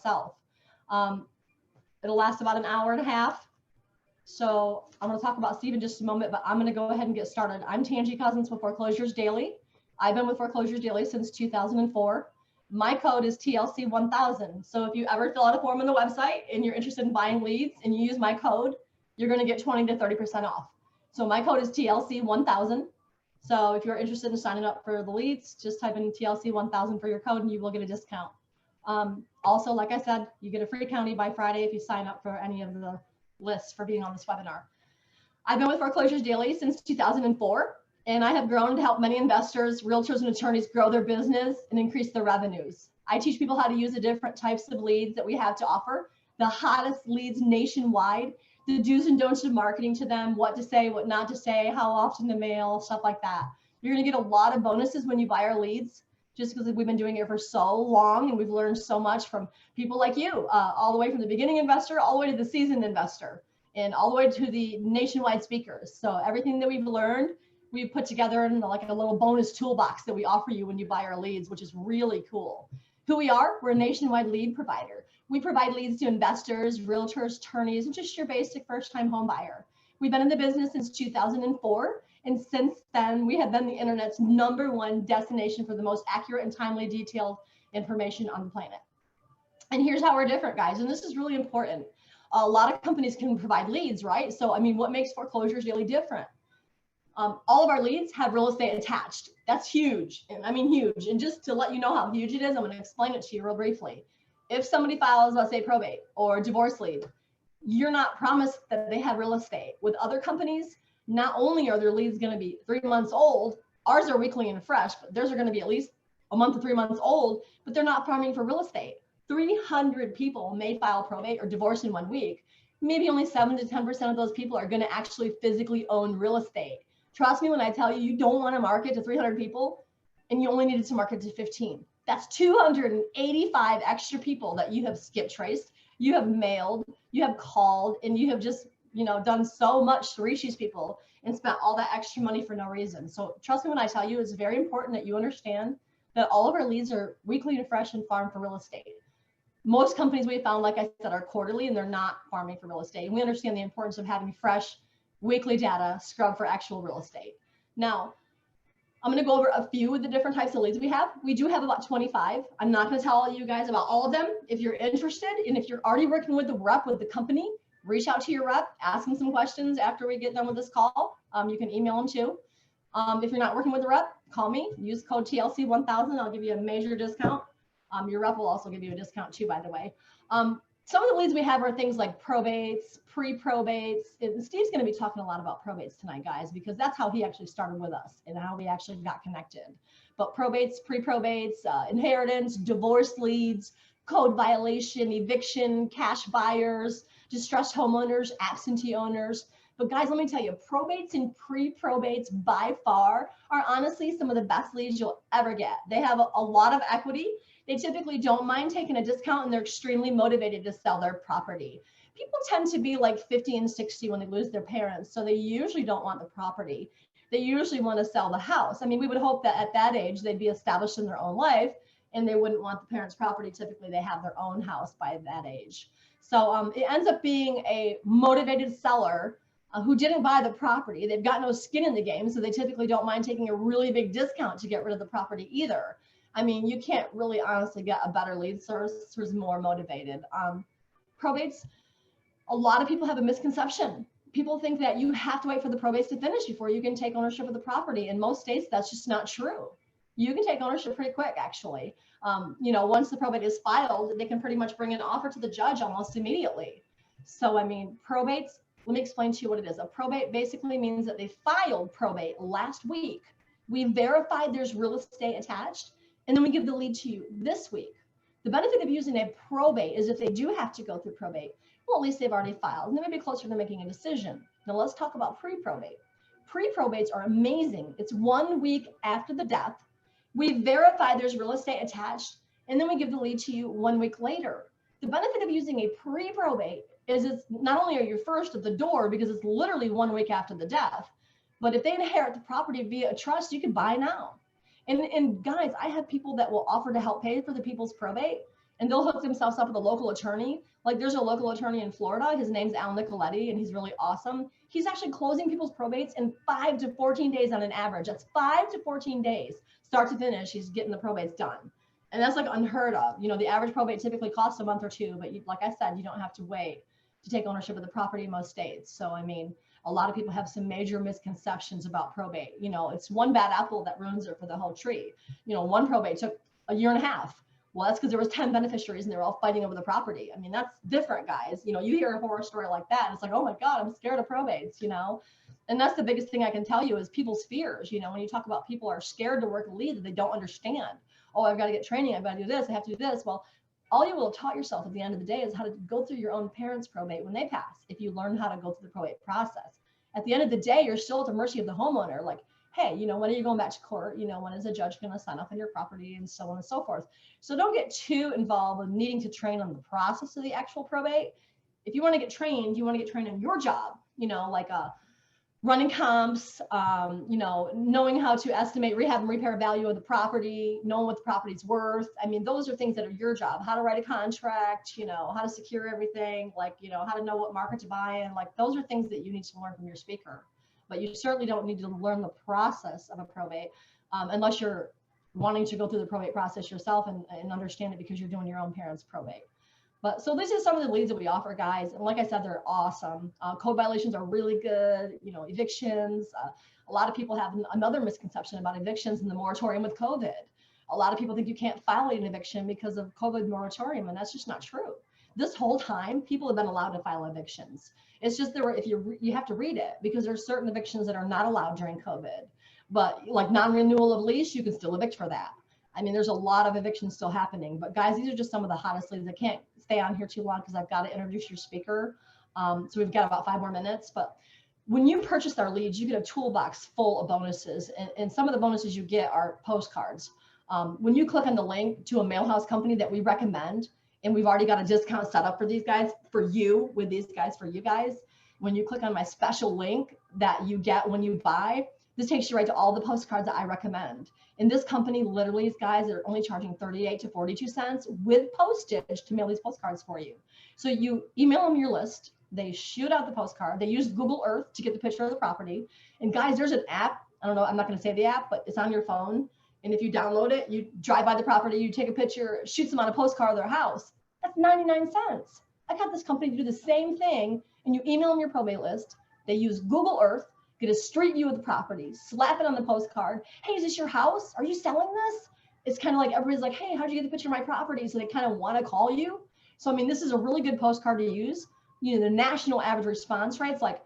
myself. It'll last about an hour and a half. So I'm going to talk about Steve in just a moment, but I'm going to go ahead and get started. I'm Tangie Cousins with Foreclosures Daily. I've been with Foreclosures Daily since 2004. My code is TLC 1000. So if you ever fill out a form on the website and you're interested in buying leads and you use my code, you're going to get 20 to 30% off. So my code is TLC 1000. So if you're interested in signing up for the leads, just type in TLC 1000 for your code and you will get a discount. Also, like I said, you get a free county by Friday if you sign up for any of the lists for being on this webinar. I've been with Foreclosures Daily since 2004, and I have grown to help many investors, realtors, and attorneys grow their business and increase their revenues. I teach people how to use the different types of leads that we have to offer, the hottest leads nationwide, the do's and don'ts of marketing to them, what to say, what not to say, how often to mail, stuff like that. You're going to get a lot of bonuses when you buy our leads, just because we've been doing it for so long and we've learned so much from people like you, all the way from the beginning investor, all the way to the seasoned investor, and all the way to the nationwide speakers. So everything that we've learned, we've put together in like a little bonus toolbox that we offer you when you buy our leads, which is really cool. Who we are, we're a nationwide lead provider. We provide leads to investors, realtors, attorneys, and just your basic first-time home buyer. We've been in the business since 2004. And since then, we have been the internet's #1 destination for the most accurate and timely detailed information on the planet. And here's how we're different, guys. And this is really important. A lot of companies can provide leads, right? So, I mean, what makes Foreclosures Daily different? All of our leads have real estate attached. That's huge. And I mean, huge. And just to let you know how huge it is, I'm going to explain it to you real briefly. If somebody files, let's say, probate or divorce lead, you're not promised that they have real estate. With other companies, not only are their leads going to be 3 months old, ours are weekly and fresh, but theirs are going to be at least a month to 3 months old, but they're not farming for real estate. 300 people may file probate or divorce in 1 week. Maybe only 7 to 10% of those people are going to actually physically own real estate. Trust me when I tell you, you don't want to market to 300 people and you only needed to market to 15. That's 285 extra people that you have skip traced, you have mailed, you have called, and you have just done so much to reach these people and spent all that extra money for no reason. So trust me when I tell you, it's very important that you understand that all of our leads are weekly and fresh and farm for real estate. Most companies we found, like I said, are quarterly and they're not farming for real estate. And we understand the importance of having fresh weekly data scrubbed for actual real estate. Now, I'm going to go over a few of the different types of leads we have. We do have about 25. I'm not going to tell you guys about all of them. If you're interested, and if you're already working with the rep, with the company, reach out to your rep, ask them some questions after we get done with this call. You can email them too. If you're not working with the rep, call me, use code TLC 1000. I'll give you a major discount. Your rep will also give you a discount too, by the way. Some of the leads we have are things like probates, pre-probates. And Steve's going to be talking a lot about probates tonight, guys, because that's how he actually started with us and how we actually got connected. But probates, pre-probates, inheritance, divorce leads, code violation, eviction, cash buyers, distressed homeowners, absentee owners. But guys, let me tell you, probates and pre-probates by far are honestly some of the best leads you'll ever get. They have a lot of equity. They typically don't mind taking a discount and they're extremely motivated to sell their property. People tend to be like 50 and 60 when they lose their parents. So they usually don't want the property. They usually want to sell the house. I mean, we would hope that at that age, they'd be established in their own life and they wouldn't want the parents' property. Typically, they have their own house by that age. So it ends up being a motivated seller who didn't buy the property. They've got no skin in the game, so they typically don't mind taking a really big discount to get rid of the property either. I mean, you can't really honestly get a better lead source who's more motivated. Probates, a lot of people have a misconception. People think that you have to wait for the probates to finish before you can take ownership of the property. In most states, that's just not true. You can take ownership pretty quick, actually. Once the probate is filed, they can pretty much bring an offer to the judge almost immediately. So, I mean, probates, let me explain to you what it is. A probate basically means that they filed probate last week. We verified there's real estate attached, and then we give the lead to you this week. The benefit of using a probate is if they do have to go through probate, well, at least they've already filed, and they may be closer to making a decision. Now, let's talk about pre-probate. Pre-probates are amazing. It's 1 week after the death. We verify there's real estate attached, and then we give the lead to you 1 week later. The benefit of using a pre-probate is it's not only are you first at the door because it's literally 1 week after the death, but if they inherit the property via a trust, you can buy now. And guys, I have people that will offer to help pay for the people's probate. and they'll hook themselves up with a local attorney. Like there's a local attorney in Florida. His name's Al Nicoletti, and he's really awesome. He's actually closing people's probates in 5 to 14 days on an average. That's 5 to 14 days, start to finish. He's getting the probates done. And that's like unheard of. You know, the average probate typically costs a month or two, but like I said, you don't have to wait to take ownership of the property in most states. So, I mean, a lot of people have some major misconceptions about probate. You know, it's one bad apple that ruins it for the whole tree. You know, one probate took a year and a half. Well, that's because there was 10 beneficiaries and they were all fighting over the property. I mean, that's different, guys. You know, you hear a horror story like that, and it's like, oh my God, I'm scared of probates, you know? And that's the biggest thing I can tell you is people's fears. You know, when you talk about people are scared to work a lead that they don't understand. Oh, I've got to get training. I've got to do this. I have to do this. Well, all you will have taught yourself at the end of the day is how to go through your own parents' probate when they pass, if you learn how to go through the probate process. At the end of the day, you're still at the mercy of the homeowner. Like, hey, you know, when are you going back to court? You know, when is a judge going to sign off on your property and so on and so forth. So don't get too involved with needing to train on the process of the actual probate. If you want to get trained, you want to get trained on your job, you know, like running comps, you know, knowing how to estimate rehab and repair value of the property, knowing what the property's worth. I mean, those are things that are your job. How to write a contract, you know, how to secure everything, like, you know, how to know what market to buy in. Like, those are things that you need to learn from your speaker. But you certainly don't need to learn the process of a probate unless you're wanting to go through the probate process yourself and understand it because you're doing your own parents' probate. But so this is some of the leads that we offer, guys. And like I said, they're awesome. Code violations are really good. You know, evictions. A lot of people have another misconception about evictions and the moratorium with COVID. A lot of people think you can't file an eviction because of COVID moratorium, and that's just not true. This whole time, people have been allowed to file evictions. It's just there, if you have to read it, because there's certain evictions that are not allowed during COVID. But like non-renewal of lease, you can still evict for that. I mean, there's a lot of evictions still happening. But guys, these are just some of the hottest leads. I can't stay on here too long because I've got to introduce your speaker. So we've got about 5 more minutes. But when you purchase our leads, you get a toolbox full of bonuses. And some of the bonuses you get are postcards. When you click on the link to a mailhouse company that we recommend, and we've already got a discount set up for these guys, for you, with these guys, for you guys. When you click on my special link that you get when you buy, this takes you right to all the postcards that I recommend. And this company, literally, these guys are only charging 38 to 42 cents with postage to mail these postcards for you. So you email them your list. They shoot out the postcard. They use Google Earth to get the picture of the property. And guys, there's an app. I don't know, I'm not going to say the app, but it's on your phone. And if you download it, you drive by the property, you take a picture, shoots them on a postcard of their house. That's 99 cents. I got this company to do the same thing. And you email them your probate list. They use Google Earth, get a street view of the property, slap it on the postcard. Hey, is this your house? Are you selling this? It's kind of like everybody's like, hey, how'd you get the picture of my property? So they kind of want to call you. So, I mean, this is a really good postcard to use. You know, the national average response rate's like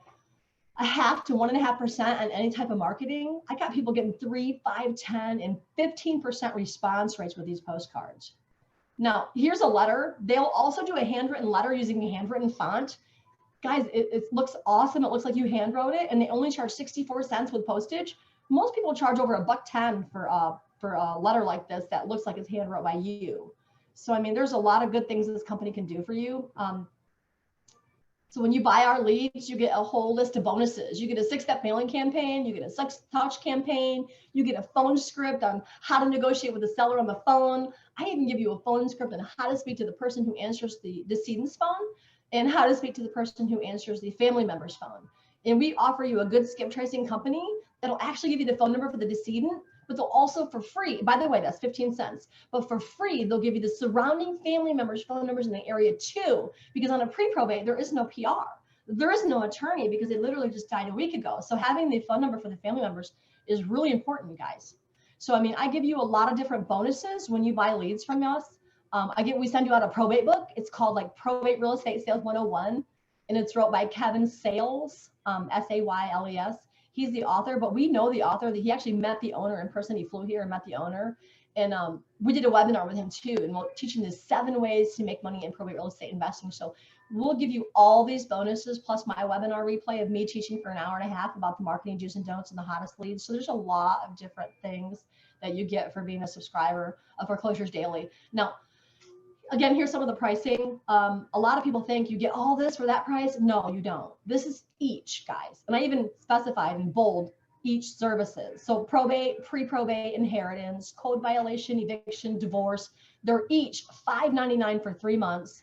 0.5% to 1.5% on any type of marketing. I got people getting 3, 5, 10, and 15% response rates with these postcards. Now, here's a letter. They'll also do a handwritten letter using a handwritten font. Guys, it looks awesome. It looks like you hand wrote it, and they only charge 64 cents with postage. Most people charge over $1.10 for a letter like this that looks like it's hand wrote by you. So, I mean, there's a lot of good things this company can do for you. So when you buy our leads, you get a whole list of bonuses. You get a 6-step mailing campaign, you get a 6-touch campaign, you get a phone script on how to negotiate with the seller on the phone. I even give you a phone script on how to speak to the person who answers the decedent's phone and how to speak to the person who answers the family member's phone. And we offer you a good skip tracing company that'll actually give you the phone number for the decedent, but they'll also for free, by the way, that's 15 cents, but for free, they'll give you the surrounding family members' phone numbers in the area too, because on a pre-probate, there is no PR. There is no attorney because they literally just died a week ago. So having the phone number for the family members is really important, guys. So, I mean, I give you a lot of different bonuses when you buy leads from us. We send you out a probate book. It's called like Probate Real Estate Sales 101, and it's wrote by Kevin Sayles, S-A-Y-L-E-S. He's the author, but we know the author. That he actually met the owner in person. He flew here and met the owner. And we did a webinar with him too. And we'll teach him the 7 ways to make money in probate real estate investing. So we'll give you all these bonuses plus my webinar replay of me teaching for an hour and a half about the marketing do's and don'ts and the hottest leads. So there's a lot of different things that you get for being a subscriber of Foreclosures Daily. Now, again, here's some of the pricing. A lot of people think you get all this for that price. No, you don't. This is each, guys. And I even specified in bold each services. So probate, pre-probate, inheritance, code violation, eviction, divorce, they're each $5.99 for 3 months.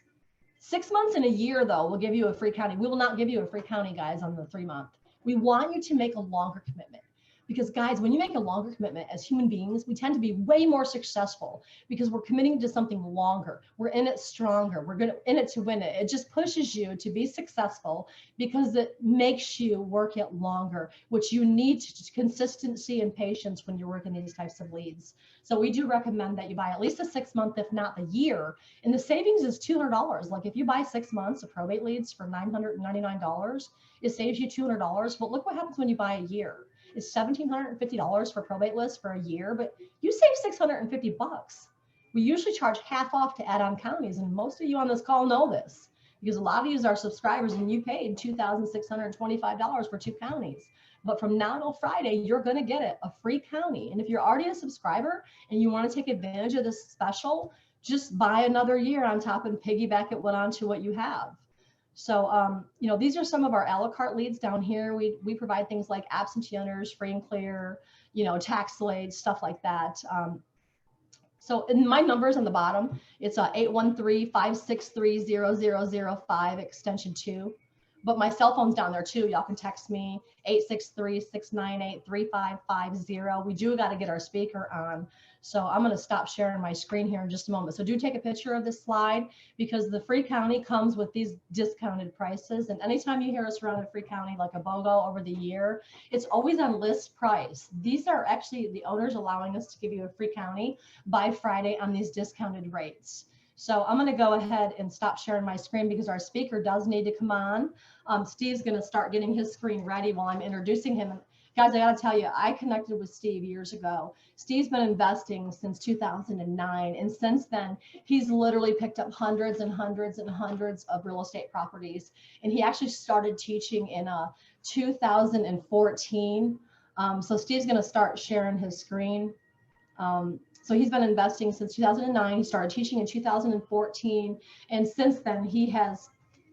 6 months and a year, though, will give you a free county. We will not give you a free county, guys, on the 3 month. We want you to make a longer commitment. Because guys, when you make a longer commitment as human beings, we tend to be way more successful because we're committing to something longer. We're in it stronger. We're in it to win it. It just pushes you to be successful because it makes you work it longer, which you need consistency and patience when you're working these types of leads. So we do recommend that you buy at least a 6 month, if not the year. And the savings is $200. Like if you buy 6 months of probate leads for $999, it saves you $200. But look what happens when you buy a year. It's $1,750 for probate list for a year, but you save $650. We usually charge half off to add-on counties, and most of you on this call know this because a lot of you are subscribers and you paid $2,625 for 2 counties. But from now till Friday, you're going to get it, a free county. And if you're already a subscriber and you want to take advantage of this special, just buy another year on top and piggyback it onto what you have. So, you know, these are some of our a la carte leads down here. We provide things like absentee owners, free and clear, you know, tax leads, stuff like that. So in my numbers on the bottom, it's 813-563-0005 extension 2. But my cell phone's down there too. Y'all can text me 863-698-3550. We do got to get our speaker on. So I'm going to stop sharing my screen here in just a moment. So do take a picture of this slide because the free county comes with these discounted prices. And anytime you hear us run a free county like a BOGO over the year, it's always on list price. These are actually the owners allowing us to give you a free county by Friday on these discounted rates. So I'm going to go ahead and stop sharing my screen because our speaker does need to come on. Steve's going to start getting his screen ready while I'm introducing him. Guys, I got to tell you, I connected with Steve years ago. Steve's been investing since 2009. And since then, he's literally picked up hundreds and hundreds and hundreds of real estate properties. And he actually started teaching in 2014. So Steve's going to start sharing his screen. So he's been investing since 2009. He started teaching in 2014. And since then, he has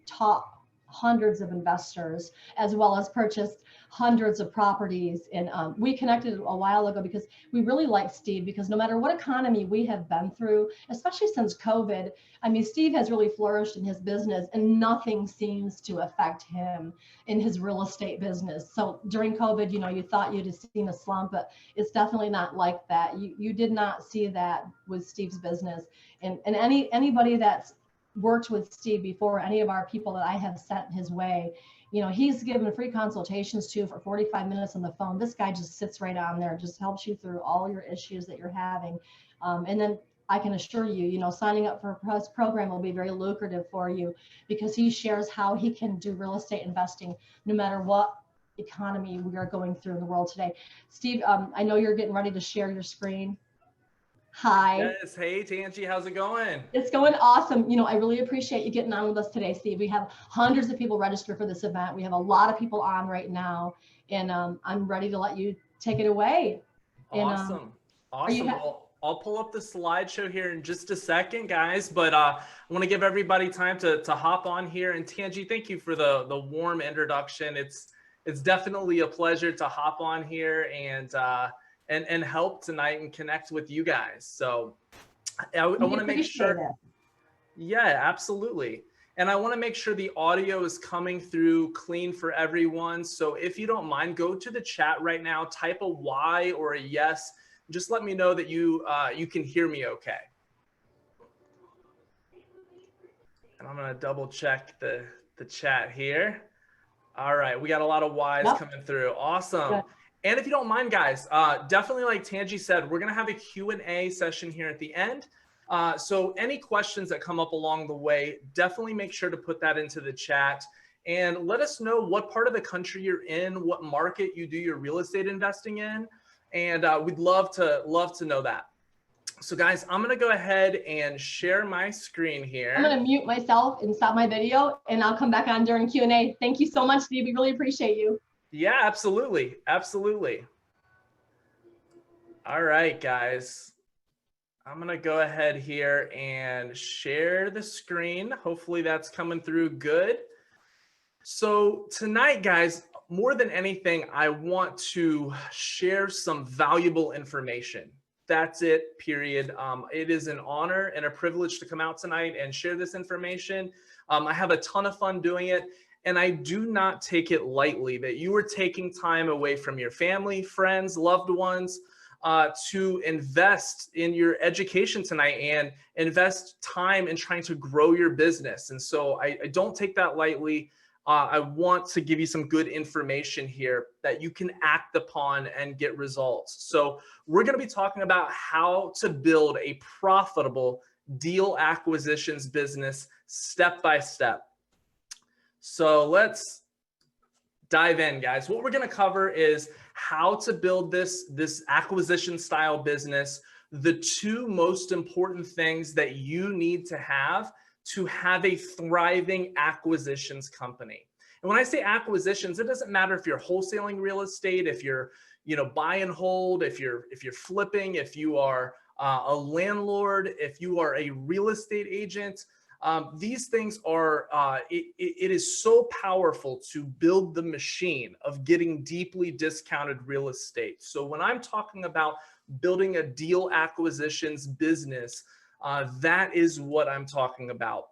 taught hundreds of investors as well as purchased hundreds of properties. And we connected a while ago because we really like Steve because no matter what economy we have been through, especially since COVID, I mean, Steve has really flourished in his business and nothing seems to affect him in his real estate business. So during COVID, you know, you thought you'd have seen a slump, but it's definitely not like that. You did not see that with Steve's business. And anybody that's worked with Steve before, any of our people that I have sent his way, you know, he's given free consultations too for 45 minutes on the phone. This guy just sits right on there, just helps you through all your issues that you're having. And then I can assure you, you know, signing up for his program will be very lucrative for you because he shares how he can do real estate investing no matter what economy we are going through in the world today. Steve, I know you're getting ready to share your screen. Hi. Yes. Hey, TANGIE, how's it going? It's going awesome. You know, I really appreciate you getting on with us today, Steve. We have hundreds of people registered for this event. We have a lot of people on right now, and I'm ready to let you take it away. Awesome. And, awesome. I'll pull up the slideshow here in just a second, guys, but I want to give everybody time to hop on here. And TANGIE, thank you for the warm introduction. It's definitely a pleasure to hop on here and help tonight and connect with you guys. So I want to make sure. That. Yeah, absolutely. And I want to make sure the audio is coming through clean for everyone. So if you don't mind, go to the chat right now, type a Y or a yes. Just let me know that you can hear me okay. And I'm going to double check the chat here. All right. We got a lot of Y's coming through. Awesome. Good. And if you don't mind, guys, definitely like TANGIE said, we're going to have a Q&A session here at the end. So any questions that come up along the way, definitely make sure to put that into the chat and let us know what part of the country you're in, what market you do your real estate investing in. And we'd love to know that. So guys, I'm going to go ahead and share my screen here. I'm going to mute myself and stop my video, and I'll come back on during Q&A. Thank you so much, Steve. We really appreciate you. Yeah, absolutely. Absolutely. All right, guys. I'm going to go ahead here and share the screen. Hopefully that's coming through good. So tonight, guys, more than anything, I want to share some valuable information. That's it, period. It is an honor and a privilege to come out tonight and share this information. I have a ton of fun doing it, and I do not take it lightly that you are taking time away from your family, friends, loved ones, to invest in your education tonight and invest time in trying to grow your business. And so I don't take that lightly. I want to give you some good information here that you can act upon and get results. So we're going to be talking about how to build a profitable deal acquisitions business step by step. So let's dive in, guys. What we're going to cover is how to build this acquisition style business, the two most important things that you need to have a thriving acquisitions company. And when I say acquisitions, it doesn't matter if you're wholesaling real estate, if you're, buy and hold, if you're flipping, if you are a landlord, if you are a real estate agent. These things are, it is so powerful to build the machine of getting deeply discounted real estate. So when I'm talking about building a deal acquisitions business, that is what I'm talking about.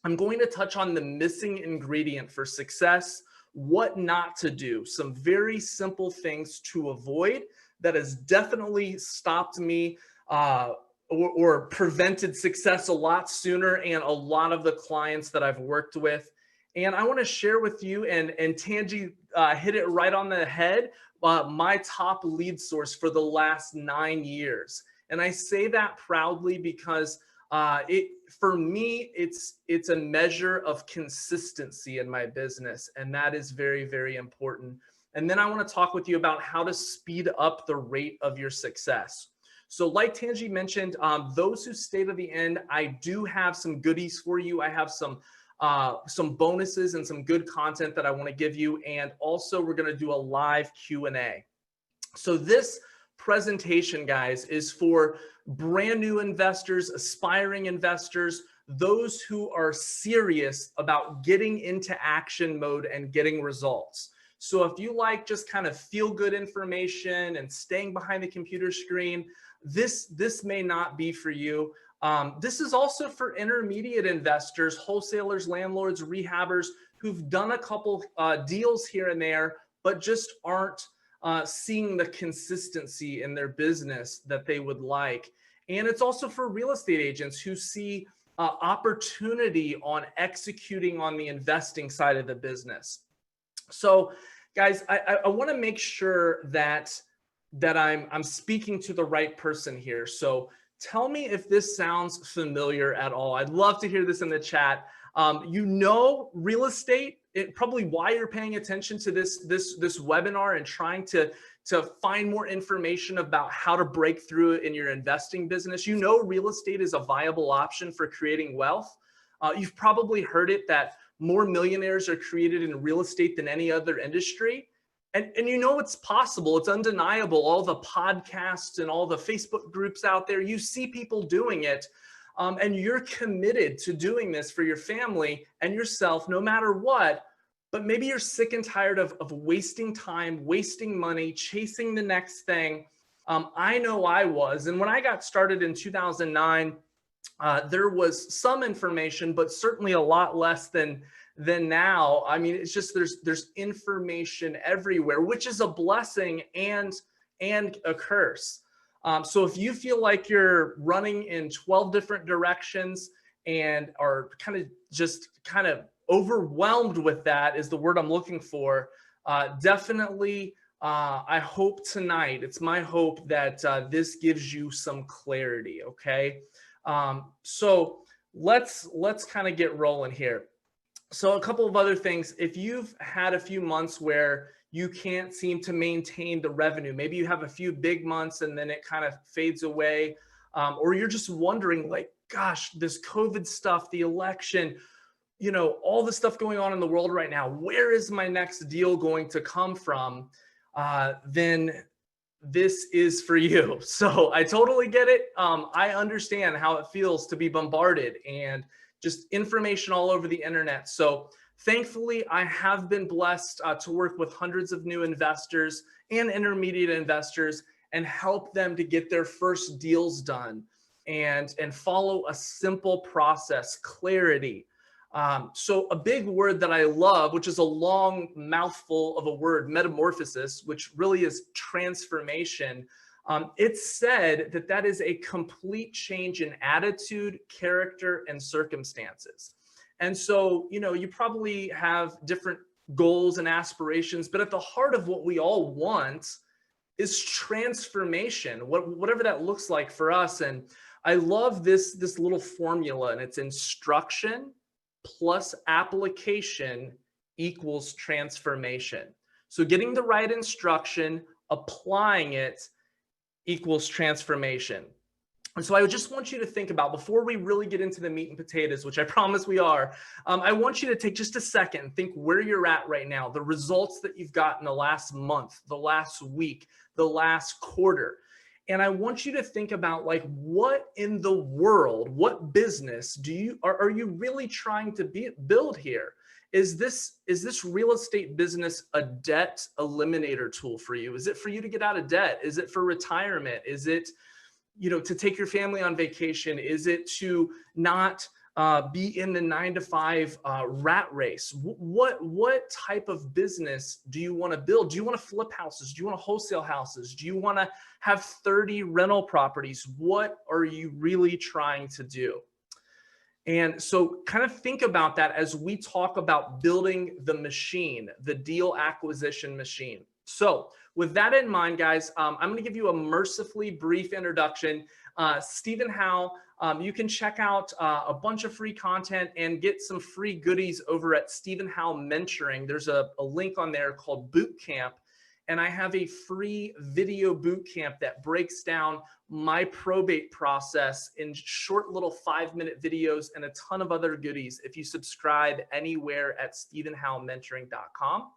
I'm going to touch on the missing ingredient for success, what not to do, some very simple things to avoid that has definitely stopped me or prevented success a lot sooner and a lot of the clients that I've worked with. And I want to share with you, and TANGIE hit it right on the head, my top lead source for the last 9 years. And I say that proudly because for me, it's a measure of consistency in my business. And that is very, very important. And then I want to talk with you about how to speed up the rate of your success. So like TANGIE mentioned, those who stay to the end, I do have some goodies for you. I have some bonuses and some good content that I want to give you. And also we're going to do a live Q&A. So this presentation, guys, is for brand new investors, aspiring investors, those who are serious about getting into action mode and getting results. So if you like just kind of feel good information and staying behind the computer screen, this may not be for you. This is also for intermediate investors, wholesalers, landlords, rehabbers who've done a couple deals here and there, but just aren't seeing the consistency in their business that they would like. And it's also for real estate agents who see opportunity on executing on the investing side of the business. So guys, I want to make sure that I'm speaking to the right person here. So tell me if this sounds familiar at all. I'd love to hear this in the chat. Real estate, probably why you're paying attention to this webinar and trying to find more information about how to break through in your investing business. Real estate is a viable option for creating wealth. You've probably heard it that more millionaires are created in real estate than any other industry. And it's possible, it's undeniable, all the podcasts and all the Facebook groups out there, you see people doing it. And you're committed to doing this for your family and yourself, no matter what. But maybe you're sick and tired of wasting time, wasting money, chasing the next thing. I know I was. And when I got started in 2009, there was some information, but certainly a lot less than now. I mean, it's just there's information everywhere, which is a blessing and a curse. So if you feel like you're running in 12 different directions and are kind of overwhelmed with that is the word I'm looking for, definitely I hope tonight, it's my hope that this gives you some clarity, okay? So let's kind of get rolling here. So a couple of other things, if you've had a few months where you can't seem to maintain the revenue, maybe you have a few big months and then it kind of fades away, or you're just wondering like, gosh, this COVID stuff, the election, all the stuff going on in the world right now, where is my next deal going to come from? Then this is for you. So I totally get it. I understand how it feels to be bombarded and just information all over the internet. So Thankfully, I have been blessed to work with hundreds of new investors and intermediate investors and help them to get their first deals done and follow a simple process, clarity. So a big word that I love, which is a long mouthful of a word, metamorphosis, which really is transformation. It's said that that is a complete change in attitude, character, and circumstances. And so, you know, you probably have different goals and aspirations, but at the heart of what we all want is transformation, whatever that looks like for us. And I love this little formula, and it's instruction plus application equals transformation. So getting the right instruction, applying it equals transformation. And so I just want you to think about, before we really get into the meat and potatoes, which I promise we are, I want you to take just a second and think where you're at right now, the results that you've got in the last month, the last week, the last quarter. And I want you to think about, like, what in the world, what business are you really trying to build here? Is this real estate business a debt eliminator tool for you? Is it for you to get out of debt? Is it for retirement? Is it, you know, to take your family on vacation? Is it to not be in the 9-to-5 rat race? What type of business do you want to build? Do you want to flip houses? Do you want to wholesale houses? Do you want to have 30 rental properties? What are you really trying to do? And so kind of think about that as we talk about building the machine, the deal acquisition machine. So with that in mind, guys, I'm going to give you a mercifully brief introduction. Stephen Howell, you can check out a bunch of free content and get some free goodies over at Stephen Howell Mentoring. There's a link on there called Boot Camp. And I have a free video boot camp that breaks down my probate process in short little 5-minute videos and a ton of other goodies if you subscribe anywhere at stephenhowellmentoring.com.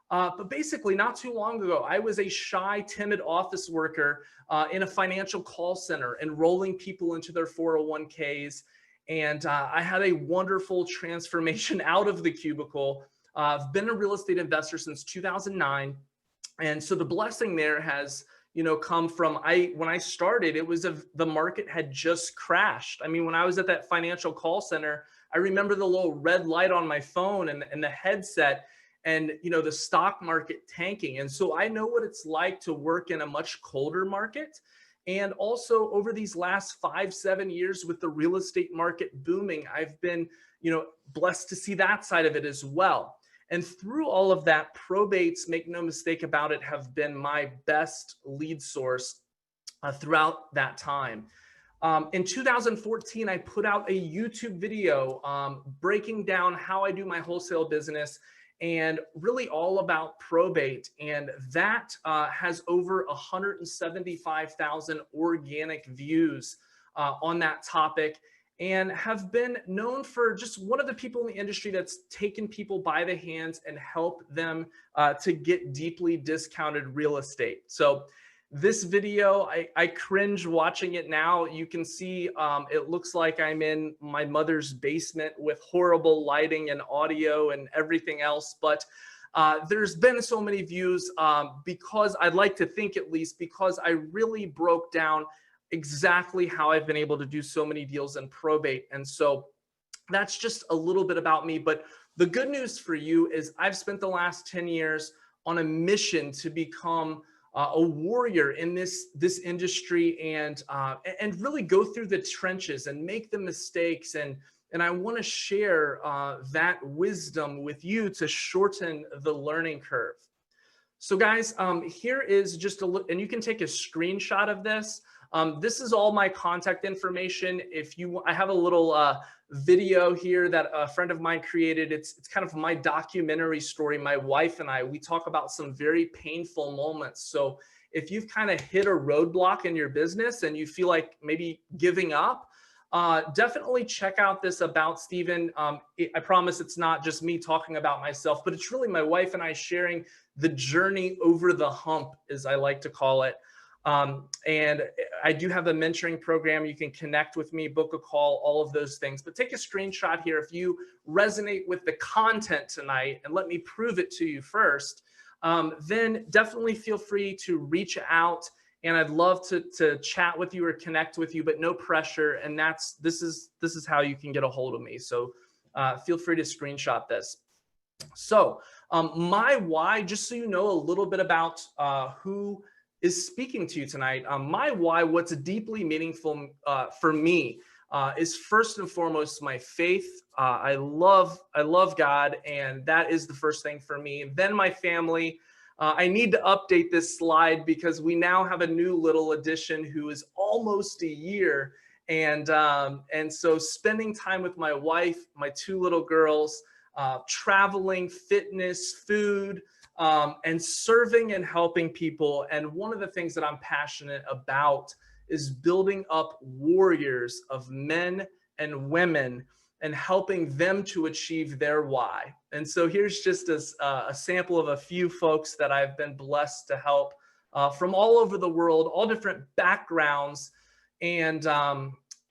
But basically, not too long ago, I was a shy, timid office worker in a financial call center, enrolling people into their 401ks. And I had a wonderful transformation out of the cubicle. I've been a real estate investor since 2009. And so the blessing there has, you know, come from, when I started, it was the market had just crashed. I mean, when I was at that financial call center, I remember the little red light on my phone and the headset, and, you know, the stock market tanking. And so I know what it's like to work in a much colder market. And also over these last 5-7 years with the real estate market booming, I've been, you know, blessed to see that side of it as well. And through all of that, probates, make no mistake about it, have been my best lead source throughout that time. In 2014, I put out a YouTube video breaking down how I do my wholesale business and really all about probate. And that has over 175,000 organic views on that topic, and have been known for just one of the people in the industry that's taken people by the hands and help them to get deeply discounted real estate. So this video, I cringe watching it now. You can see it looks like I'm in my mother's basement with horrible lighting and audio and everything else. But there's been so many views because I'd like to think, at least, because I really broke down exactly how I've been able to do so many deals in probate. And so that's just a little bit about me. But the good news for you is I've spent the last 10 years on a mission to become a warrior in this industry, and really go through the trenches and make the mistakes. And I want to share that wisdom with you to shorten the learning curve. So guys, here is just a look, and you can take a screenshot of this. This is all my contact information. I have a little video here that a friend of mine created. It's kind of my documentary story. My wife and we talk about some very painful moments. So if you've kind of hit a roadblock in your business and you feel like maybe giving up, definitely check out this About Stephen. I promise it's not just me talking about myself, but it's really my wife and I sharing the journey over the hump, as I like to call it. And I do have a mentoring program. You can connect with me, book a call, all of those things. But take a screenshot here if you resonate with the content tonight, and let me prove it to you first. Then definitely feel free to reach out, and I'd love to chat with you or connect with you, but no pressure. And this is how you can get a hold of me. So feel free to screenshot this. So my why, just so you know a little bit about who is speaking to you tonight. My why, what's deeply meaningful for me, is first and foremost my faith. I love God, and that is the first thing for me. Then my family. I need to update this slide because we now have a new little addition who is almost a year, and so spending time with my wife, my two little girls, traveling, fitness, food, and serving and helping people. And one of the things that I'm passionate about is building up warriors of men and women and helping them to achieve their why. And so here's just a sample of a few folks that I've been blessed to help from all over the world, all different backgrounds, and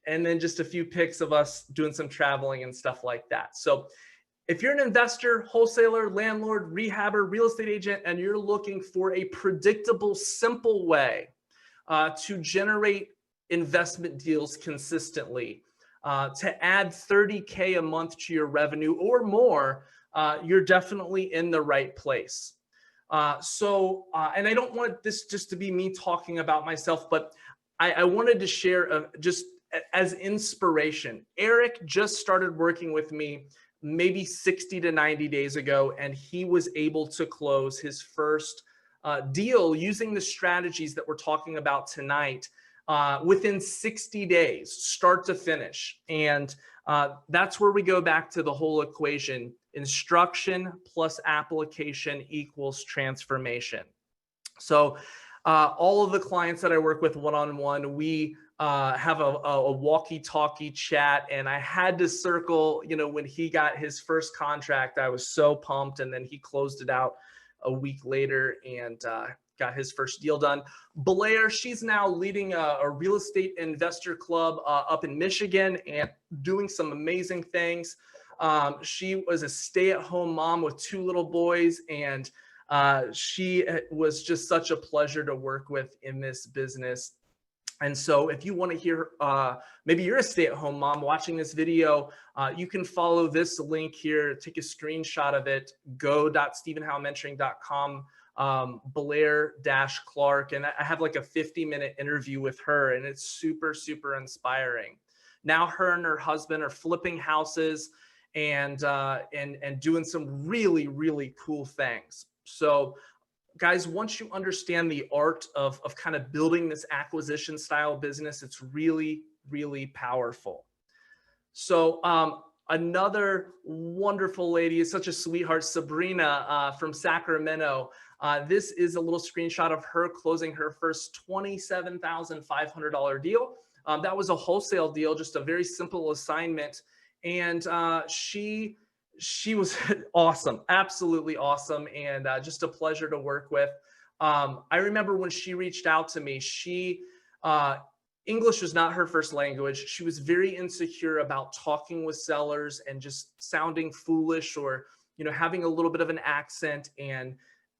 then just a few pics of us doing some traveling and stuff like that. So if you're an investor, wholesaler, landlord, rehabber, real estate agent, and you're looking for a predictable, simple way to generate investment deals consistently, to add 30K a month to your revenue or more, you're definitely in the right place. And I don't want this just to be me talking about myself, but I wanted to share just as inspiration. Eric just started working with me maybe 60 to 90 days ago, and he was able to close his first deal using the strategies that we're talking about tonight within 60 days, start to finish. And that's where we go back to the whole equation: instruction plus application equals transformation. So all of the clients that I work with one-on-one, we have a walkie-talkie chat, and I had to circle, when he got his first contract, I was so pumped. And then he closed it out a week later and got his first deal done. Blair, she's now leading a real estate investor club up in Michigan and doing some amazing things. She was a stay-at-home mom with two little boys, and she was just such a pleasure to work with in this business. And so if you want to hear, maybe you're a stay-at-home mom watching this video, you can follow this link here, take a screenshot of it, go.stephenhowellmentoring.com, Blair-Clark. And I have like a 50-minute interview with her, and it's super, super inspiring. Now her and her husband are flipping houses and doing some really, really cool things. So guys, once you understand the art of kind of building this acquisition style business, it's really, really powerful. So another wonderful lady is such a sweetheart, Sabrina from Sacramento. This is a little screenshot of her closing her first $27,500 deal. That was a wholesale deal, just a very simple assignment. And she was awesome, absolutely awesome, and just a pleasure to work with. I remember when she reached out to me, English was not her first language. She was very insecure about talking with sellers and just sounding foolish or, having a little bit of an accent and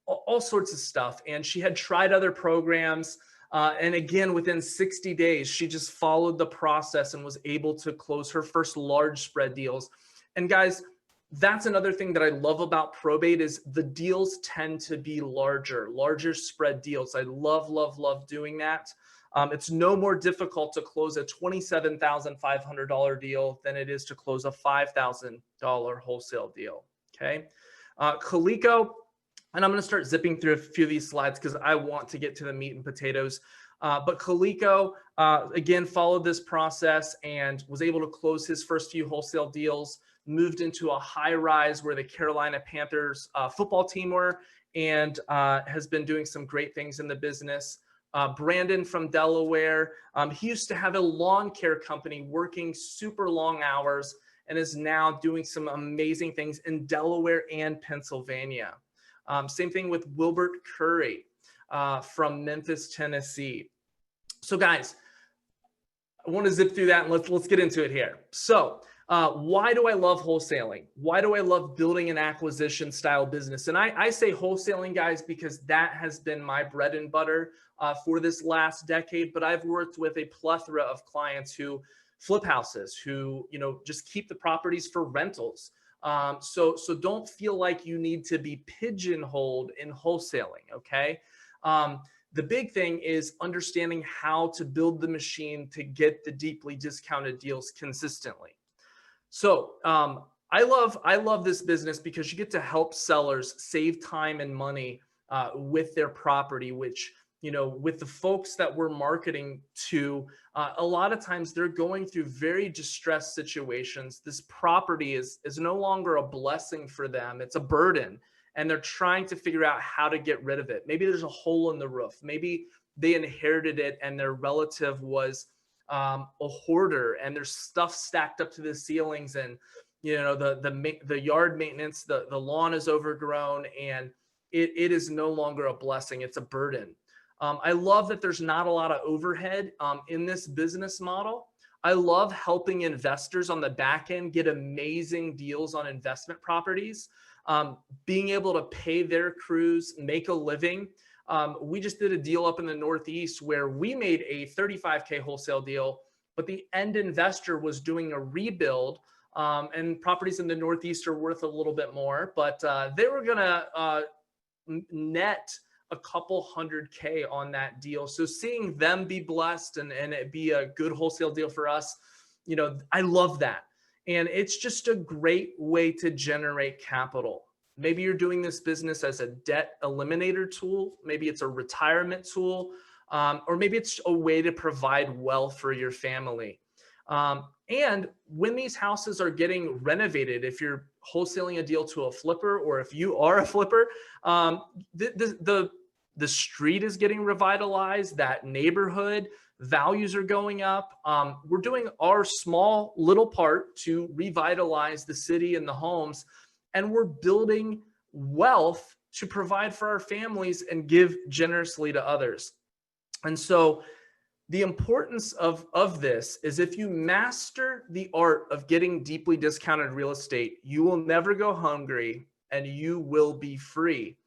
all sorts of stuff. And she had tried other programs. And again, within 60 days, she just followed the process and was able to close her first large spread deals. And guys, that's another thing that I love about probate is the deals tend to be larger spread deals. I love, love, love doing that. It's no more difficult to close a $27,500 deal than it is to close a $5,000 wholesale deal. Okay. Kaliko, and I'm going to start zipping through a few of these slides because I want to get to the meat and potatoes. But Kaliko, again, followed this process and was able to close his first few wholesale deals, moved into a high rise where the Carolina Panthers football team were, and has been doing some great things in the business. Brandon from Delaware, he used to have a lawn care company working super long hours and is now doing some amazing things in Delaware and Pennsylvania. Same thing with Wilbert Curry. from Memphis, Tennessee. So guys, I want to zip through that and let's get into it here. So why do I love wholesaling? Why do I love building an acquisition style business? And I say wholesaling, guys, because that has been my bread and butter for this last decade. But I've worked with a plethora of clients who flip houses, who, you know, just keep the properties for rentals. So don't feel like you need to be pigeonholed in wholesaling. Okay. The big thing is understanding how to build the machine to get the deeply discounted deals consistently. So I love this business because you get to help sellers save time and money with their property, which, you know, with the folks that we're marketing to, a lot of times they're going through very distressed situations. This property is no longer a blessing for them. It's a burden. And they're trying to figure out how to get rid of it. Maybe there's a hole in the roof. Maybe they inherited it and their relative was a hoarder and there's stuff stacked up to the ceilings, and you know the yard maintenance, the lawn is overgrown, and it is no longer a blessing. It's a burden. I love that there's not a lot of overhead in this business model. I love helping investors on the back end get amazing deals on investment properties. Being able to pay their crews, make a living. We just did a deal up in the Northeast where we made a $35K wholesale deal, but the end investor was doing a rebuild, and properties in the Northeast are worth a little bit more, but they were gonna net a couple $100K on that deal. So seeing them be blessed and it be a good wholesale deal for us, you know, I love that. And it's just a great way to generate capital. Maybe you're doing this business as a debt eliminator tool. Maybe it's a retirement tool, or maybe it's a way to provide wealth for your family. And when these houses are getting renovated, if you're wholesaling a deal to a flipper, or if you are a flipper, the street is getting revitalized, that neighborhood, values are going up. We're doing our small little part to revitalize the city and the homes, and we're building wealth to provide for our families and give generously to others. And so the importance of this is, if you master the art of getting deeply discounted real estate, you will never go hungry and you will be free.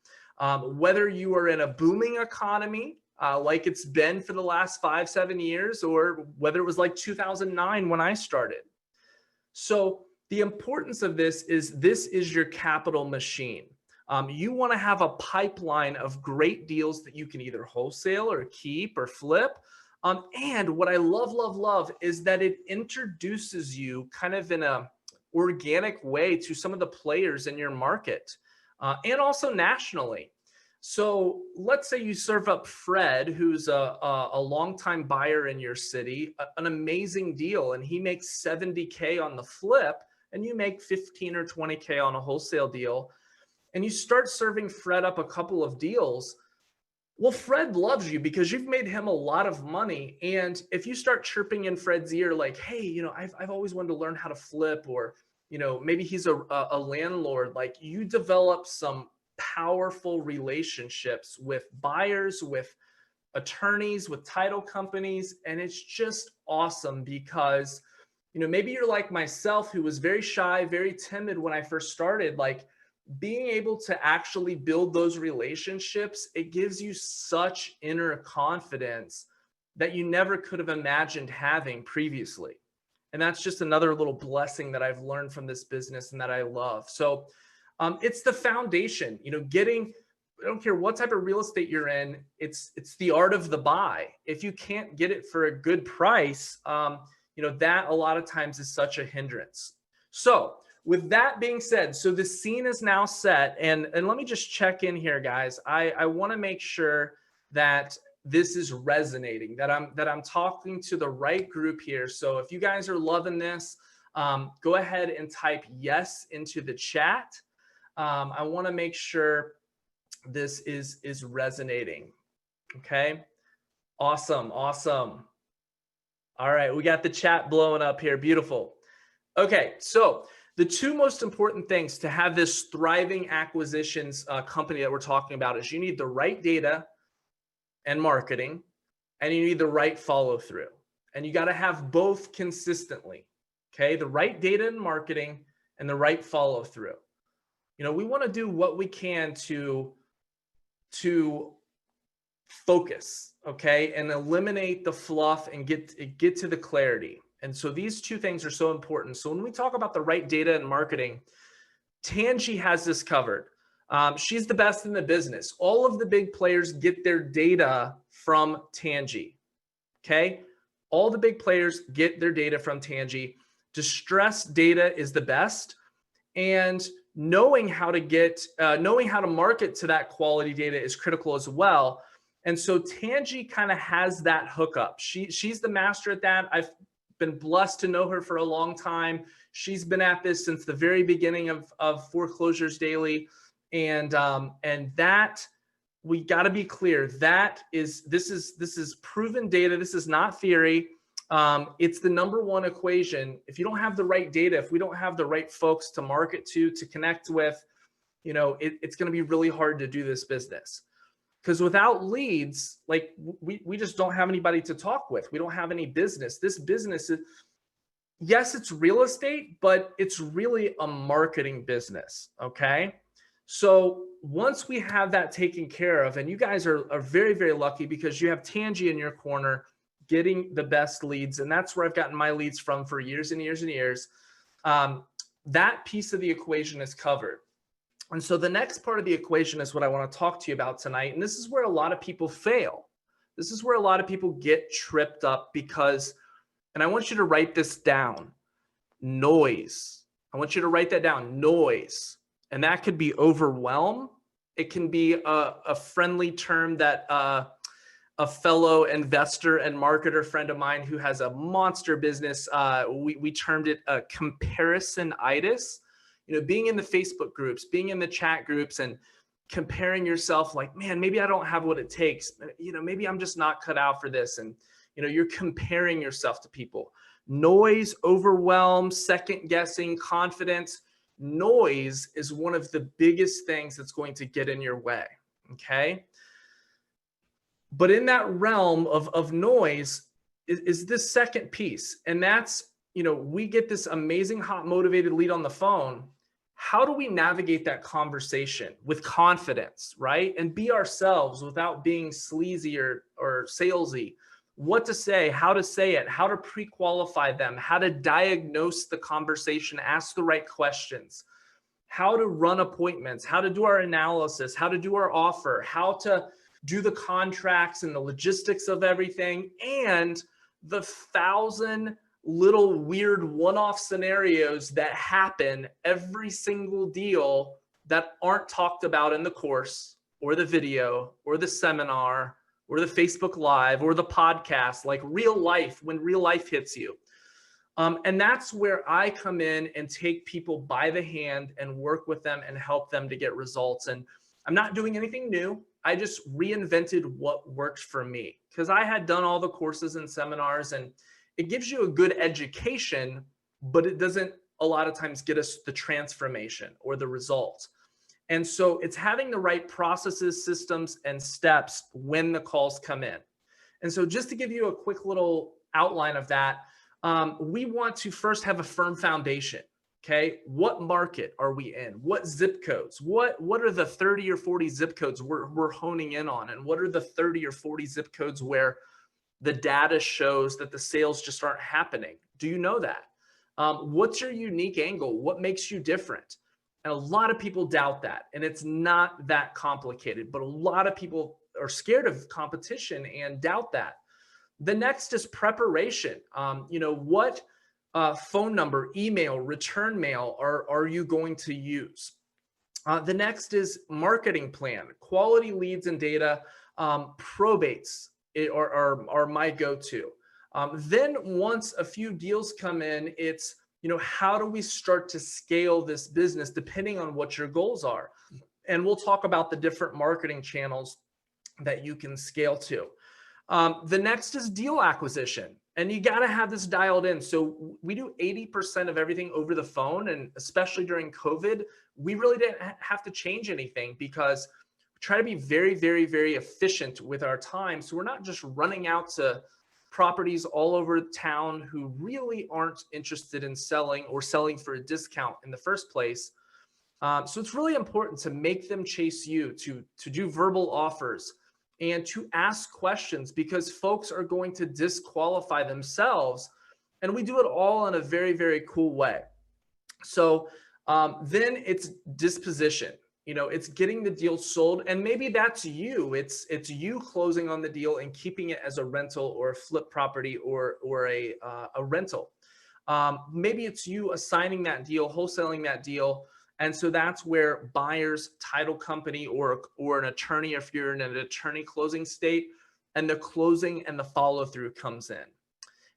Whether you are in a booming economy, like it's been for the last 5-7 years, or whether it was like 2009 when I started. So the importance of this is your capital machine. You want to have a pipeline of great deals that you can either wholesale or keep or flip. And what I love is that it introduces you kind of in a organic way to some of the players in your market, and also nationally. So let's say you serve up Fred, who's a longtime buyer in your city, an amazing deal, and he makes 70K on the flip, and you make 15 or 20K on a wholesale deal, and you start serving Fred up a couple of deals. Well, Fred loves you because you've made him a lot of money. And if you start chirping in Fred's ear, like, hey, you know, I've always wanted to learn how to flip, or, you know, maybe he's a landlord, like, you develop some powerful relationships with buyers, with attorneys, with title companies. And it's just awesome because, you know, maybe you're like myself, who was very shy, very timid when I first started. Like, being able to actually build those relationships, it gives you such inner confidence that you never could have imagined having previously. And that's just another little blessing that I've learned from this business and that I love. So it's the foundation, you know, I don't care what type of real estate you're in, it's the art of the buy. If you can't get it for a good price, you know, that a lot of times is such a hindrance. So with that being said, so the scene is now set, and let me just check in here, guys. I want to make sure that this is resonating, that I'm talking to the right group here. So if you guys are loving this, go ahead and type yes into the chat. I want to make sure this is resonating. Okay. Awesome. All right. We got the chat blowing up here. Beautiful. Okay. So the two most important things to have this thriving acquisitions company that we're talking about is you need the right data and marketing, and you need the right follow through. And you got to have both consistently. Okay. The right data and marketing and the right follow through. You know, we want to do what we can to focus, okay, and eliminate the fluff and get to the clarity. And so these two things are so important. So when we talk about the right data and marketing, TANGIE has this covered. She's the best in the business. All of the big players get their data from TANGIE. Okay. All the big players get their data from TANGIE. Distressed data is the best. And knowing how to market to that quality data is critical as well. And so TANGIE kind of has that hookup. She's the master at that. I've been blessed to know her for a long time. She's been at this since the very beginning of Foreclosures Daily. And that, we got to be clear, this is proven data. This is not theory. It's the number one equation. If you don't have the right data, if we don't have the right folks to market to connect with, you know, it's going to be really hard to do this business. Because without leads, like we just don't have anybody to talk with. We don't have any business. This business is, yes, it's real estate, but it's really a marketing business. Okay. So once we have that taken care of, and you guys are very, very lucky because you have TANGIE in your corner getting the best leads. And that's where I've gotten my leads from for years and years and years. That piece of the equation is covered. And so the next part of the equation is what I want to talk to you about tonight. And this is where a lot of people fail. This is where a lot of people get tripped up because, and I want you to write this down, noise. I want you to write that down, noise. And that could be overwhelm. It can be a friendly term that a fellow investor and marketer friend of mine who has a monster business, we termed it a comparisonitis. You know, being in the Facebook groups, being in the chat groups and comparing yourself like, man, maybe I don't have what it takes. You know, maybe I'm just not cut out for this. And, you know, you're comparing yourself to people. Noise, overwhelm, second guessing, confidence. Noise is one of the biggest things that's going to get in your way. Okay. But in that realm of noise is this second piece. And that's, you know, we get this amazing, hot, motivated lead on the phone. How do we navigate that conversation with confidence, right? And be ourselves without being sleazy or salesy. What to say, how to say it, how to pre-qualify them, how to diagnose the conversation, ask the right questions, how to run appointments, how to do our analysis, how to do our offer, how to do the contracts and the logistics of everything, and the 1,000 little weird one-off scenarios that happen every single deal that aren't talked about in the course or the video or the seminar or the Facebook Live or the podcast, like real life, when real life hits you. And that's where I come in and take people by the hand and work with them and help them to get results. And I'm not doing anything new. I just reinvented what worked for me because I had done all the courses and seminars, and it gives you a good education, but it doesn't a lot of times get us the transformation or the result. And so it's having the right processes, systems, and steps when the calls come in. And so just to give you a quick little outline of that, we want to first have a firm foundation. Okay, what market are we in? What zip codes? What are the 30 or 40 zip codes we're honing in on? And what are the 30 or 40 zip codes where the data shows that the sales just aren't happening? Do you know that? What's your unique angle? What makes you different? And a lot of people doubt that. And it's not that complicated, but a lot of people are scared of competition and doubt that. The next is preparation. You know, what phone number, email, return mail are you going to use? The next is marketing plan, quality leads and data. Probates are my go-to. Then once a few deals come in, it's, you know, how do we start to scale this business depending on what your goals are? And we'll talk about the different marketing channels that you can scale to. The next is deal acquisition. And you got to have this dialed in. So we do 80% of everything over the phone. And especially during COVID, we really didn't have to change anything because we try to be very, very, very efficient with our time. So we're not just running out to properties all over town who really aren't interested in selling or selling for a discount in the first place. So it's really important to make them chase you, to do verbal offers and to ask questions, because folks are going to disqualify themselves. And we do it all in a very, very cool way. So then it's disposition. It's getting the deal sold, and maybe that's you. It's you closing on the deal and keeping it as a rental or a flip property or a rental. Maybe it's you assigning that deal, wholesaling that deal, and so that's where buyer's title company or an attorney, if you're in an attorney closing state, and the closing and the follow through comes in.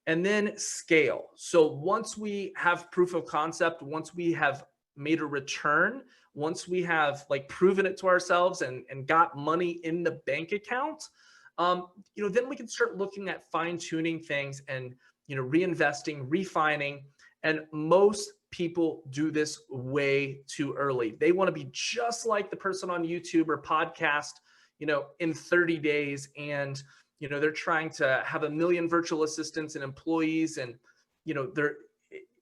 And then scale. So once we have proof of concept, once we have made a return, once we have proven it to ourselves and got money in the bank account, then we can start looking at fine tuning things and, reinvesting, refining. And most people do this way too early. They want to be just like the person on YouTube or podcast, in 30 days. And, they're trying to have 1 million virtual assistants and employees. And,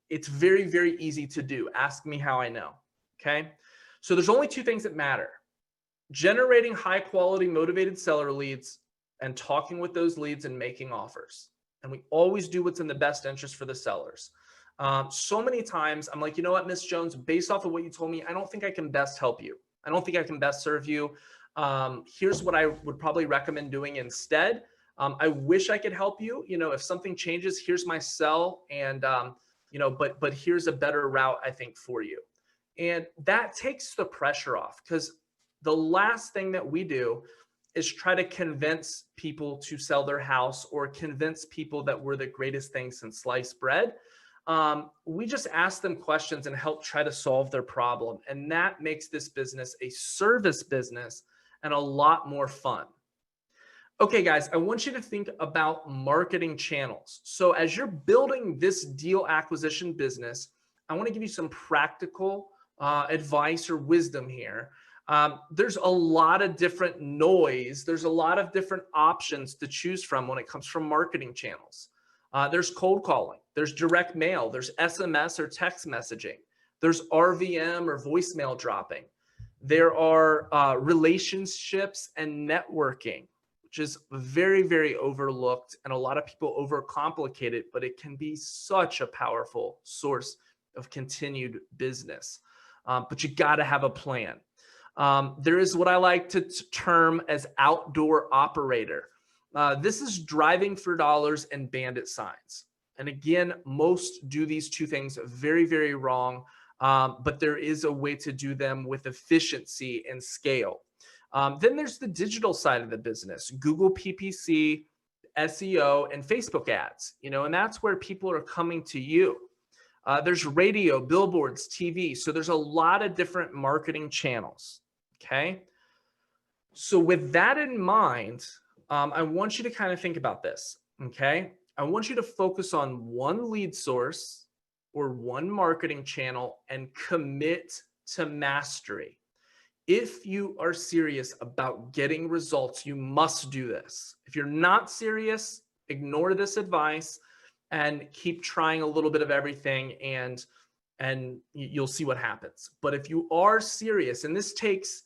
it's very, very easy to do. Ask me how I know. Okay. So there's only 2 things that matter: generating high quality, motivated seller leads and talking with those leads and making offers. And we always do what's in the best interest for the sellers. So many times I'm like, you know what, Miss Jones, based off of what you told me, I don't think I can best help you. I don't think I can best serve you. Here's what I would probably recommend doing instead. I wish I could help you. If something changes, here's my cell, and but here's a better route, I think, for you. And that takes the pressure off, because the last thing that we do is try to convince people to sell their house or convince people that we're the greatest thing since sliced bread. We just ask them questions and help try to solve their problem. And that makes this business a service business and a lot more fun. Okay, guys, I want you to think about marketing channels. So as you're building this deal acquisition business, I want to give you some practical advice or wisdom here. There's a lot of different noise. There's a lot of different options to choose from when it comes from marketing channels. There's cold calling, there's direct mail, there's SMS or text messaging, there's RVM or voicemail dropping. There are relationships and networking, which is very, very overlooked, and a lot of people overcomplicate it, but it can be such a powerful source of continued business. But you got to have a plan. There is what I like to term as outdoor operator. This is driving for dollars and bandit signs. And again, most do these 2 things very, very wrong, but there is a way to do them with efficiency and scale. Then there's the digital side of the business: Google PPC, SEO, and Facebook ads, and that's where people are coming to you. There's radio, billboards, TV. So there's a lot of different marketing channels. Okay. So with that in mind, I want you to kind of think about this. Okay. I want you to focus on one lead source or one marketing channel and commit to mastery. If you are serious about getting results, you must do this. If you're not serious, ignore this advice and keep trying a little bit of everything, and you'll see what happens. But if you are serious, and this takes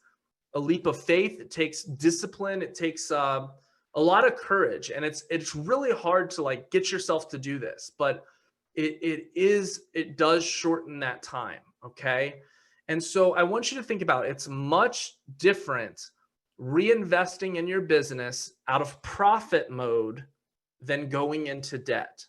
a leap of faith, it takes discipline, it takes a lot of courage, and it's really hard to get yourself to do this, but it does shorten that time. Okay. And so I want you to think about it. It's much different reinvesting in your business out of profit mode than going into debt.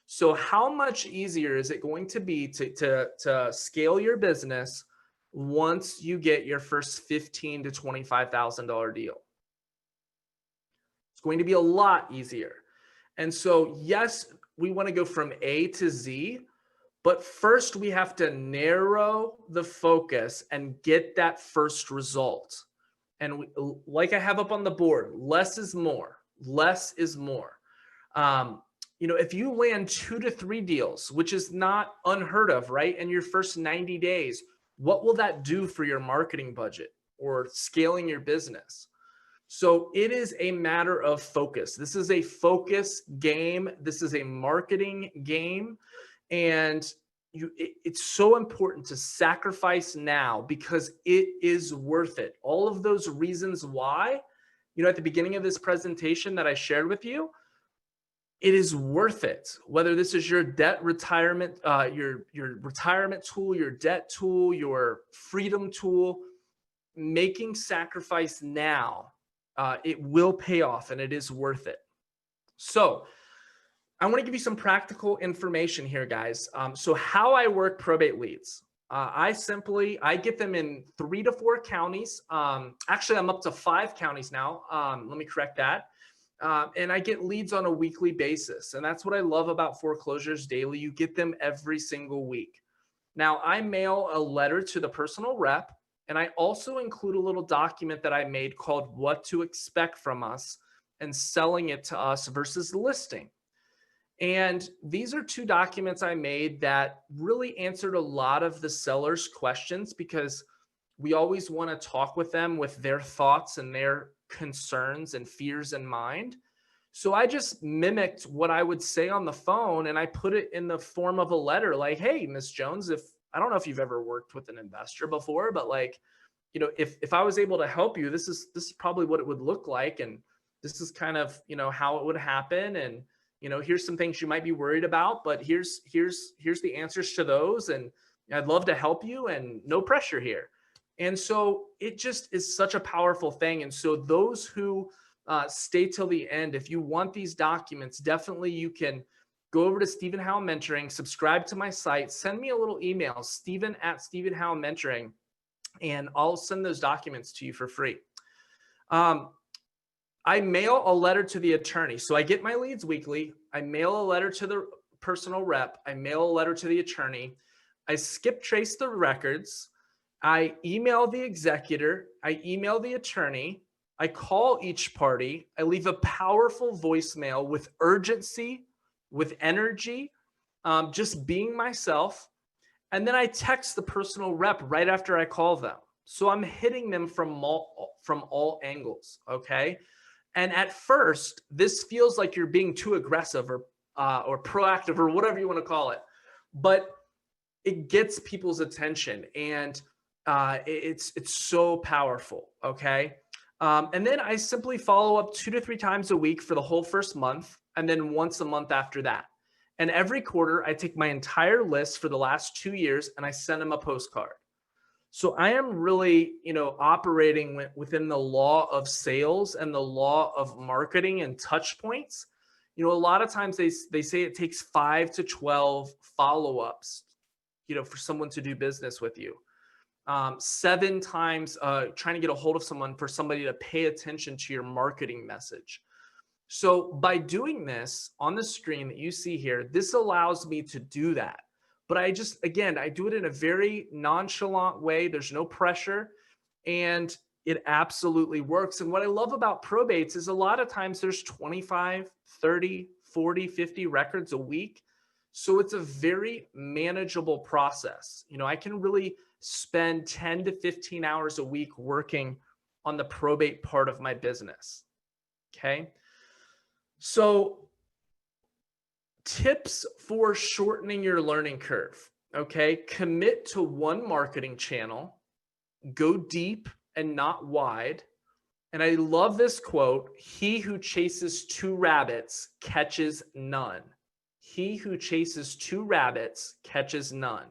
So how much easier is it going to be to scale your business once you get your first $15,000 to $25,000 deal? It's going to be a lot easier. And so, yes, we want to go from A to Z, but first we have to narrow the focus and get that first result. And like I have up on the board, less is more. Less is more. If you land 2 to 3 deals, which is not unheard of, right? In your first 90 days, what will that do for your marketing budget? or scaling your business. So it is a matter of focus. This is a focus game. This is a marketing game. And it's so important to sacrifice now because it is worth it. All of those reasons why, at the beginning of this presentation that I shared with you, it is worth it. Whether this is your debt retirement, your retirement tool, your debt tool, your freedom tool, making sacrifice now, it will pay off and it is worth it. So I want to give you some practical information here, guys. So how I work probate leads. I get them in 3 to 4 counties. Actually, I'm up to 5 counties now. Let me correct that. And I get leads on a weekly basis. And that's what I love about Foreclosures Daily. You get them every single week. Now, I mail a letter to the personal rep, and I also include a little document that I made called What to Expect from Us and selling it to us versus listing. And these are 2 documents I made that really answered a lot of the sellers' questions, because we always want to talk with them with their thoughts and their concerns and fears in mind. So I just mimicked what I would say on the phone, and I put it in the form of a letter like, hey, Miss Jones, I don't know if you've ever worked with an investor before, but if I was able to help you, this is probably what it would look like. And this is kind of, how it would happen. And, here's some things you might be worried about, but here's the answers to those. And I'd love to help you, and no pressure here. And so it just is such a powerful thing. And so those who stay till the end, if you want these documents, definitely you can go over to Stephen Howell Mentoring, subscribe to my site, send me a little email, Stephen@StephenHowellMentoring, and I'll send those documents to you for free. I mail a letter to the attorney. So I get my leads weekly. I mail a letter to the personal rep. I mail a letter to the attorney. I skip trace the records. I email the executor. I email the attorney. I call each party. I leave a powerful voicemail with urgency, with energy, just being myself. And then I text the personal rep right after I call them. So I'm hitting them from all angles, okay? And at first, this feels like you're being too aggressive or proactive or whatever you want to call it. But it gets people's attention, and it's so powerful, okay? And then I simply follow up 2 to 3 times a week for the whole first month, and then once a month after that. And every quarter, I take my entire list for the last 2 years and I send them a postcard. So I am really, operating within the law of sales and the law of marketing and touch points. A lot of times they say it takes 5 to 12 follow-ups, for someone to do business with you. 7 times trying to get a hold of someone for somebody to pay attention to your marketing message. So by doing this on the screen that you see here, this allows me to do that. But I do it in a very nonchalant way. There's no pressure, and it absolutely works. And what I love about probates is a lot of times there's 25, 30, 40, 50 records a week. So it's a very manageable process. I can really spend 10 to 15 hours a week working on the probate part of my business. Okay. So tips for shortening your learning curve. Okay. Commit to one marketing channel, go deep and not wide. And I love this quote: he who chases 2 rabbits catches none. He who chases 2 rabbits catches none.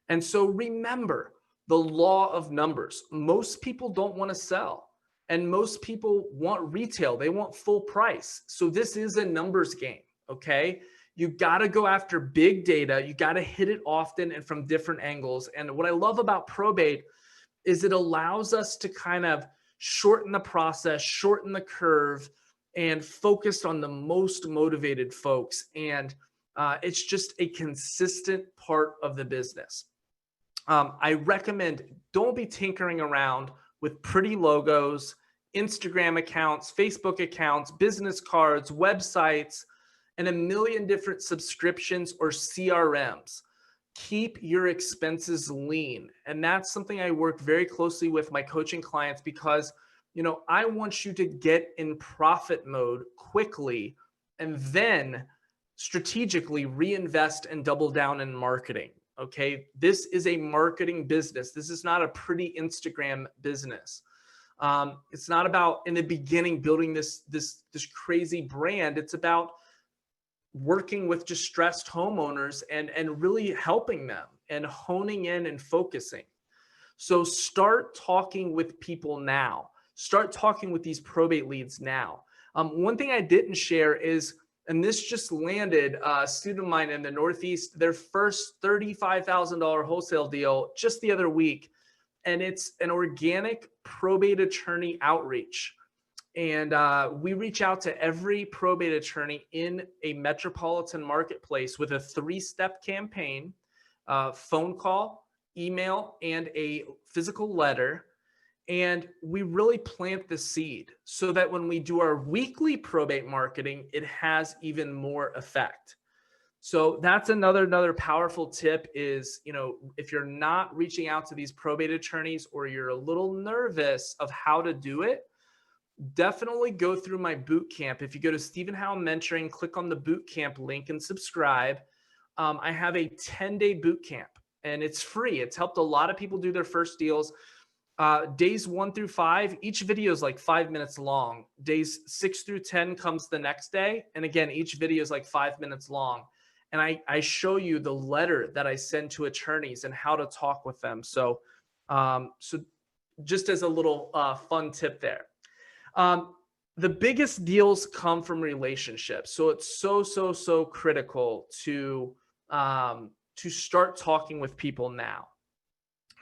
And so remember the law of numbers. Most people don't want to sell, and most people want retail. They want full price. So this is a numbers game. Okay. You got to go after big data. You got to hit it often and from different angles. And what I love about probate is it allows us to kind of shorten the process, shorten the curve, and focus on the most motivated folks. And it's just a consistent part of the business. I recommend don't be tinkering around with pretty logos, Instagram accounts, Facebook accounts, business cards, websites, and a million different subscriptions or CRMs. keep your expenses lean. And that's something I work very closely with my coaching clients because, you know, I want you to get in profit mode quickly and then strategically reinvest and double down in marketing. Okay. This is a marketing business. This is not a pretty Instagram business. It's not about in the beginning building this crazy brand. It's about working with distressed homeowners and really helping them and honing in and focusing. So start talking with people now. Start talking with these probate leads now. One thing I didn't share is, and this just landed, a student of mine in the Northeast, their first $35,000 wholesale deal just the other week. And it's an organic probate attorney outreach. And we reach out to every probate attorney in a metropolitan marketplace with a 3-step campaign, phone call, email, and a physical letter. And we really plant the seed so that when we do our weekly probate marketing, it has even more effect. So that's another powerful tip is, you know, if you're not reaching out to these probate attorneys or you're a little nervous of how to do it, definitely go through my boot camp. If you go to Stephen Howell Mentoring, click on the boot camp link and subscribe. I have a 10-day boot camp and it's free. It's helped a lot of people do their first deals. Days 1 through 5, each video is like 5 minutes long. Days 6 through 10 comes the next day. And again, each video is like 5 minutes long. And I show you the letter that I send to attorneys and how to talk with them. So, so just as a little fun tip there. The biggest deals come from relationships. So it's so critical to start talking with people now.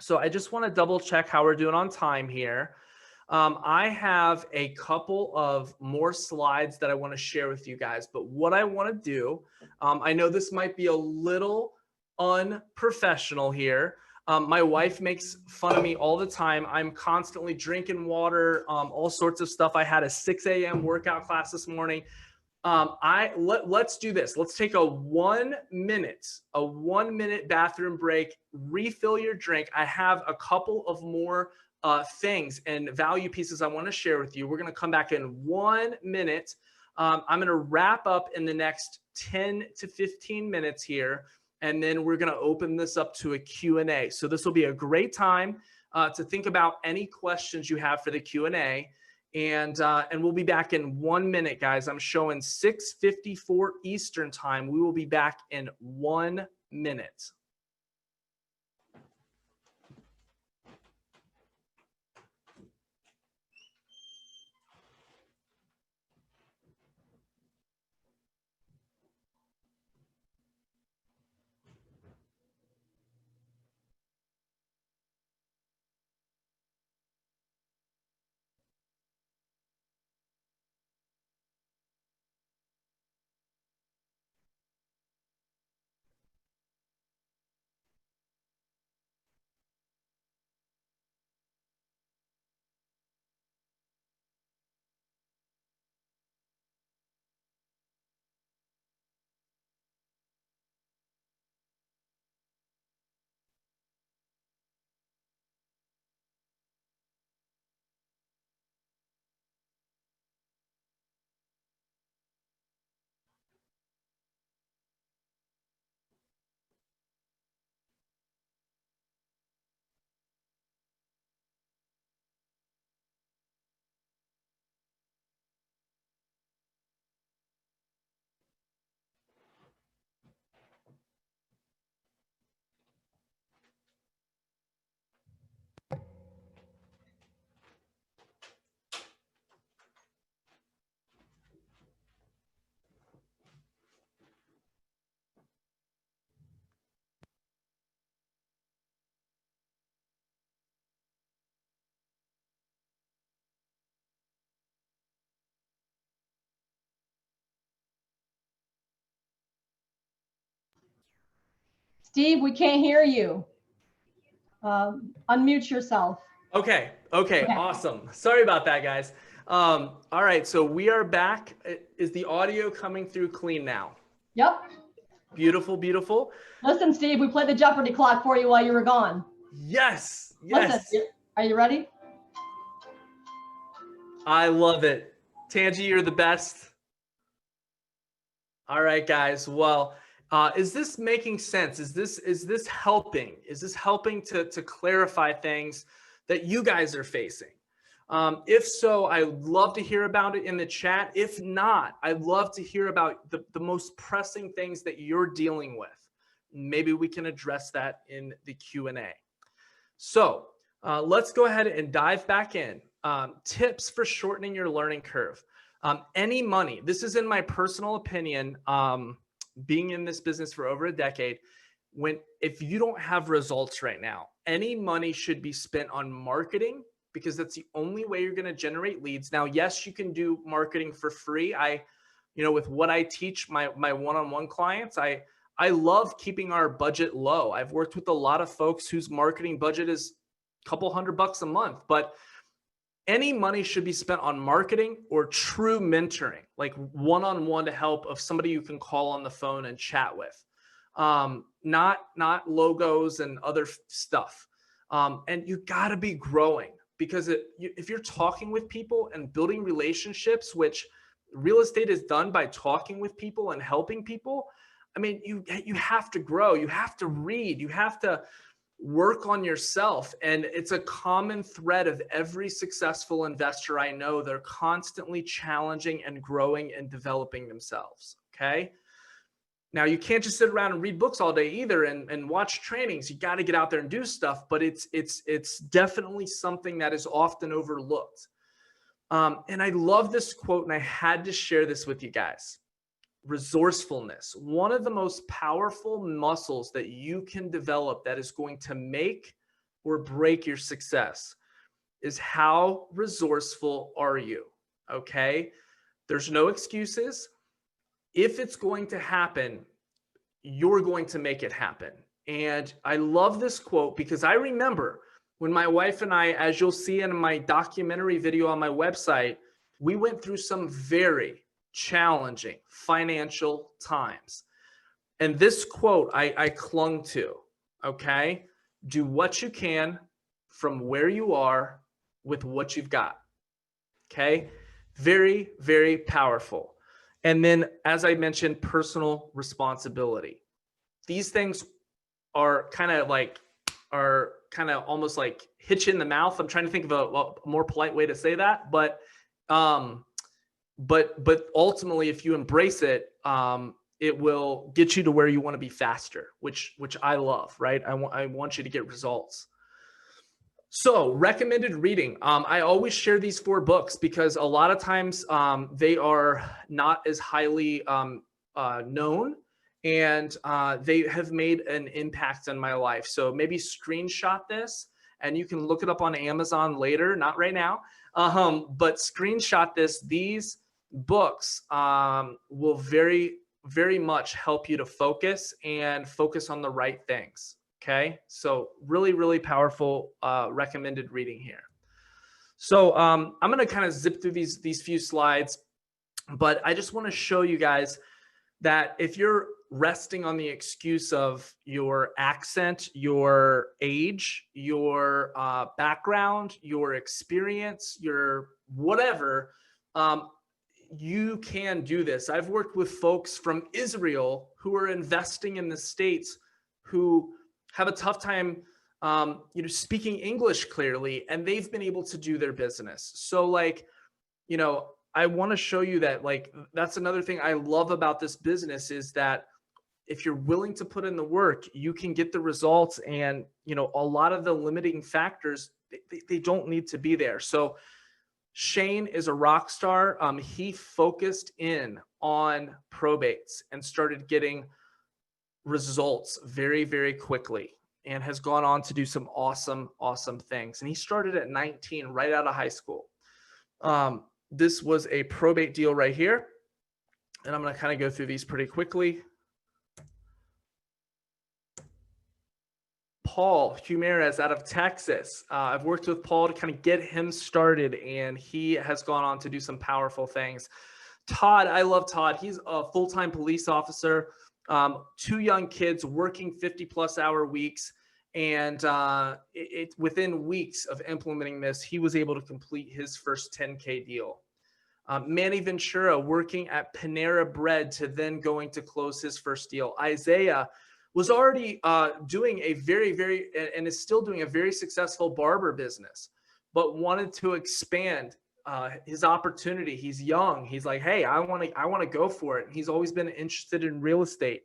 So I just want to double check how we're doing on time here. I have a couple of more slides that I want to share with you guys, but what I want to do, I know this might be a little unprofessional here. My wife makes fun of me all the time. I'm constantly drinking water, all sorts of stuff. I had a 6 a.m. workout class this morning. Let's do this. Let's take a 1 minute bathroom break, refill your drink. I have a couple of more things and value pieces I want to share with you. We're going to come back in 1 minute. I'm going to wrap up in the next 10 to 15 minutes here. And then we're going to open this up to a Q&A. So this will be a great time to think about any questions you have for the Q&A. And we'll be back in 1 minute, guys. I'm showing 6:54 Eastern time. We will be back in 1 minute. Steve, we can't hear you. Unmute yourself. Okay, awesome. Sorry about that, guys. All right, so we are back. Is the audio coming through clean now? Yep. Beautiful, beautiful. Listen, Steve, we played the Jeopardy clock for you while you were gone. Yes, yes. Listen, are you ready? I love it. Tangie, you're the best. All right, guys. Well, is this making sense? Is this helping? Is this helping to clarify things that you guys are facing? If so, I'd love to hear about it in the chat. If not, I'd love to hear about the most pressing things that you're dealing with. Maybe we can address that in the Q&A. So let's go ahead and dive back in. Tips for shortening your learning curve. Any money, this is in my personal opinion, being in this business for over a decade, if you don't have results right now, any money should be spent on marketing, because that's the only way you're going to generate leads. Now, yes, you can do marketing for free. With what I teach my one-on-one clients, I love keeping our budget low. I've worked with a lot of folks whose marketing budget is a couple $100 a month, but any money should be spent on marketing or true mentoring, like one-on-one to help of somebody you can call on the phone and chat with, not logos and other stuff. And you got to be growing, because if you're talking with people and building relationships, which real estate is done by talking with people and helping people, I mean, you have to grow, you have to read, you have to work on yourself. And it's a common thread of every successful investor I know. They're constantly challenging and growing and developing themselves. Okay. Now, you can't just sit around and read books all day either and watch trainings. You got to get out there and do stuff, but it's definitely something that is often overlooked. And I love this quote, and I had to share this with you guys. Resourcefulness, one of the most powerful muscles that you can develop that is going to make or break your success, is how resourceful are you? Okay. There's no excuses. If it's going to happen, you're going to make it happen. And I love this quote because I remember when my wife and I, as you'll see in my documentary video on my website, we went through some very challenging financial times. And this quote I clung to, okay? Do what you can from where you are with what you've got, okay? Very, very powerful. And then, as I mentioned, personal responsibility. These things are kind of almost like hitch in the mouth. I'm trying to think of a more polite way to say that, but ultimately, if you embrace it, it will get you to where you want to be faster, which I love, right? I want you to get results. So recommended reading. I always share these 4 books because a lot of times they are not as highly known, and they have made an impact on my life. So maybe screenshot this and you can look it up on Amazon later, not right now, but screenshot this. These books will very, very much help you to focus on the right things. Okay. So really, really powerful recommended reading here. So I'm going to kind of zip through these few slides, but I just want to show you guys that if you're resting on the excuse of your accent, your age, your background, your experience, your whatever, you can do this. I've worked with folks from Israel who are investing in the States who have a tough time, speaking English clearly, and they've been able to do their business. So I want to show you that, that's another thing I love about this business, is that if you're willing to put in the work, you can get the results. And, a lot of the limiting factors, they don't need to be there. So Shane is a rock star. He focused in on probates and started getting results very, very quickly, and has gone on to do some awesome, awesome things. And he started at 19, right out of high school. This was a probate deal right here. And I'm going to kind of go through these pretty quickly. Paul Humeres out of Texas. I've worked with Paul to kind of get him started, and he has gone on to do some powerful things. Todd, I love Todd. He's a full-time police officer. 2 young kids working 50+ hour weeks. And within weeks of implementing this, he was able to complete his first 10K deal. Manny Ventura working at Panera Bread to then going to close his first deal. Isaiah was already doing a very, and is still doing a very successful barber business, but wanted to expand his opportunity. He's young. He's like, hey, I want to go for it. He's always been interested in real estate.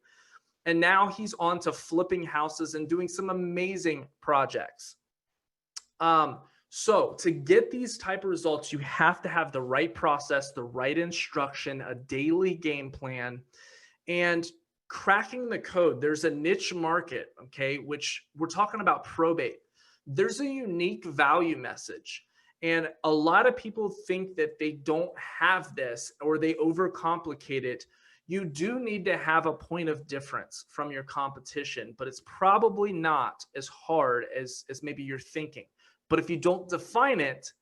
And now he's on to flipping houses and doing some amazing projects. So to get these type of results, you have to have the right process, the right instruction, a daily game plan, and cracking the code. There's a niche market, okay, which we're talking about probate. There's a unique value message. And a lot of people think that they don't have this or they overcomplicate it. You do need to have a point of difference from your competition, but it's probably not as hard as maybe you're thinking. But if you don't define it,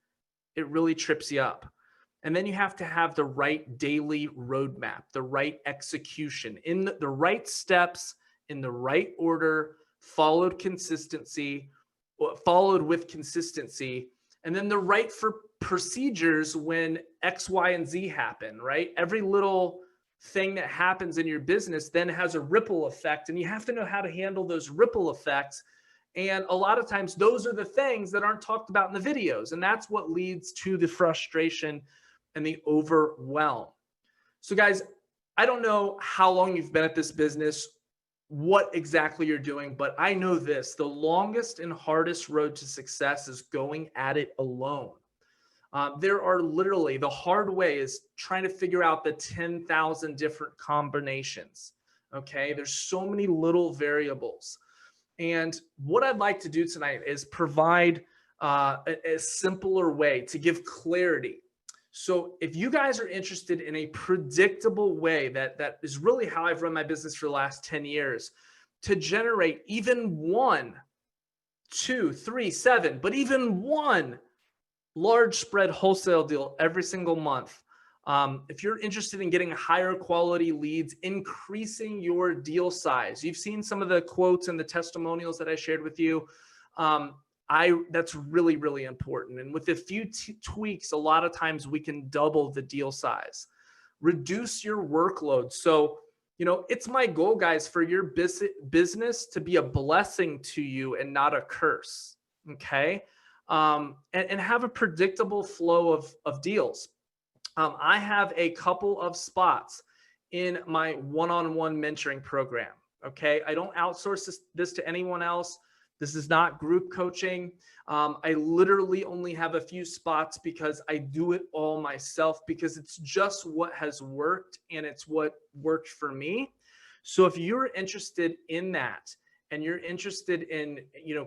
it really trips you up. And then you have to have the right daily roadmap, the right execution in the right steps, in the right order, followed with consistency, and then the right for procedures when X, Y, and Z happen, right? Every little thing that happens in your business then has a ripple effect, and you have to know how to handle those ripple effects. And a lot of times those are the things that aren't talked about in the videos. And that's what leads to the frustration and the overwhelm. So guys, I don't know how long you've been at this business, what exactly you're doing, but I know this: the longest and hardest road to success is going at it alone. There are literally, the hard way is trying to figure out the 10,000 different combinations. Okay. There's so many little variables. And what I'd like to do tonight is provide a simpler way to give clarity. So if you guys are interested in a predictable way, that is really how I've run my business for the last 10 years, to generate even 1, 2, 3, 7, but even one large spread wholesale deal every single month. If you're interested in getting higher quality leads, increasing your deal size, you've seen some of the quotes and the testimonials that I shared with you. That's really, really important. And with a few tweaks, a lot of times we can double the deal size, reduce your workload. So, it's my goal, guys, for your business to be a blessing to you and not a curse. Okay. And have a predictable flow of deals. I have a couple of spots in my one-on-one mentoring program. Okay. I don't outsource this to anyone else. This is not group coaching. I literally only have a few spots because I do it all myself, because it's just what has worked and it's what worked for me. So if you're interested in that and you're interested in,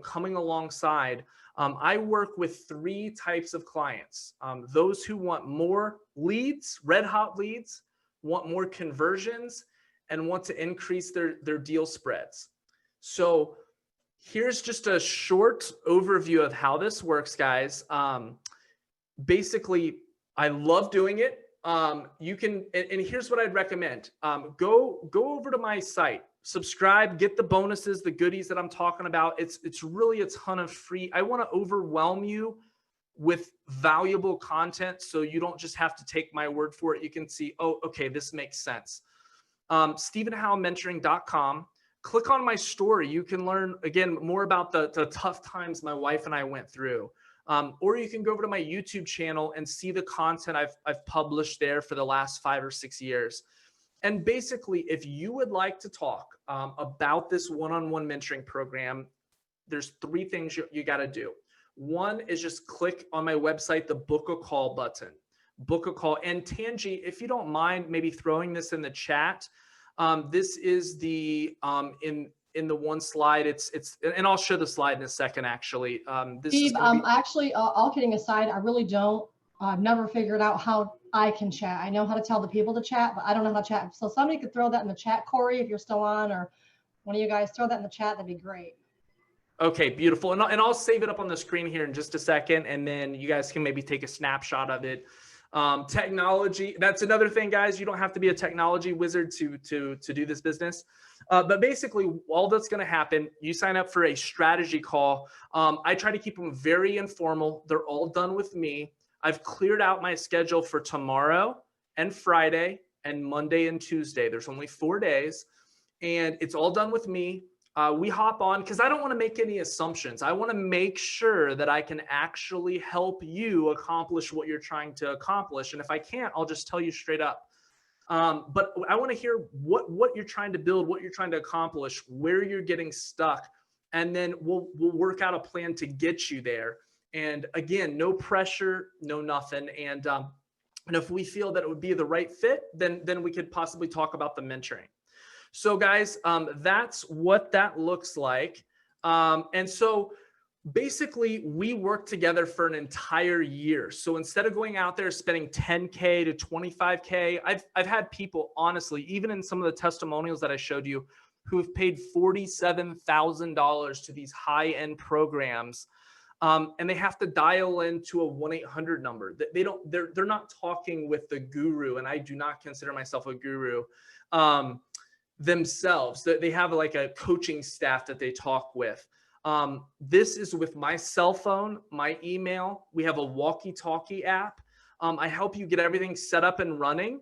coming alongside, I work with 3 types of clients. Those who want more leads, red hot leads, want more conversions, and want to increase their deal spreads. So here's just a short overview of how this works, guys. Basically, I love doing it. You can, and here's what I'd recommend. Go over to my site, subscribe, get the bonuses, the goodies that I'm talking about. It's really a ton of free. I want to overwhelm you with valuable content, so you don't just have to take my word for it. You can see, oh, okay, this makes sense. StephenHowellMentoring.com. Click on my story. You can learn, again, more about the tough times my wife and I went through. Or you can go over to my YouTube channel and see the content I've published there for the last 5 or 6 years. And basically, if you would like to talk about this one-on-one mentoring program, there's 3 things you got to do. One is just click on my website, the book a call button, book a call. And TANGIE, if you don't mind maybe throwing this in the chat, this is the, in the one slide, it's, and I'll show the slide in a second, actually. Steve, actually, all kidding aside, I really don't, I've never figured out how I can chat. I know how to tell the people to chat, but I don't know how to chat. So somebody could throw that in the chat, Corey, if you're still on, or one of you guys throw that in the chat, that'd be great. Okay, beautiful. And I'll save it up on the screen here in just a second, and then you guys can maybe take a snapshot of it. Technology, that's another thing, guys. You don't have to be a technology wizard to do this business. But basically, all that's going to happen, you sign up for a strategy call. I try to keep them very informal. They're all done with me. I've cleared out my schedule for tomorrow and Friday and Monday and Tuesday. There's only 4 days, and it's all done with me. We hop on because I don't want to make any assumptions. I want to make sure that I can actually help you accomplish what you're trying to accomplish. And if I can't, I'll just tell you straight up. But I want to hear what you're trying to build, what you're trying to accomplish, where you're getting stuck, and then we'll work out a plan to get you there. And again, no pressure, no nothing. And if we feel that it would be the right fit, then we could possibly talk about the mentoring. So guys, that's what that looks like. And so basically we work together for an entire year. So instead of going out there spending 10K to 25K, I've had people, honestly, even in some of the testimonials that I showed you, who have paid $47,000 to these high-end programs. And they have to dial into a 1-800 number. They're not talking with the guru, and I do not consider myself a guru. Themselves, that they have like a coaching staff that they talk with. This is with my cell phone, my email. We have a walkie-talkie app. I help you get everything set up and running.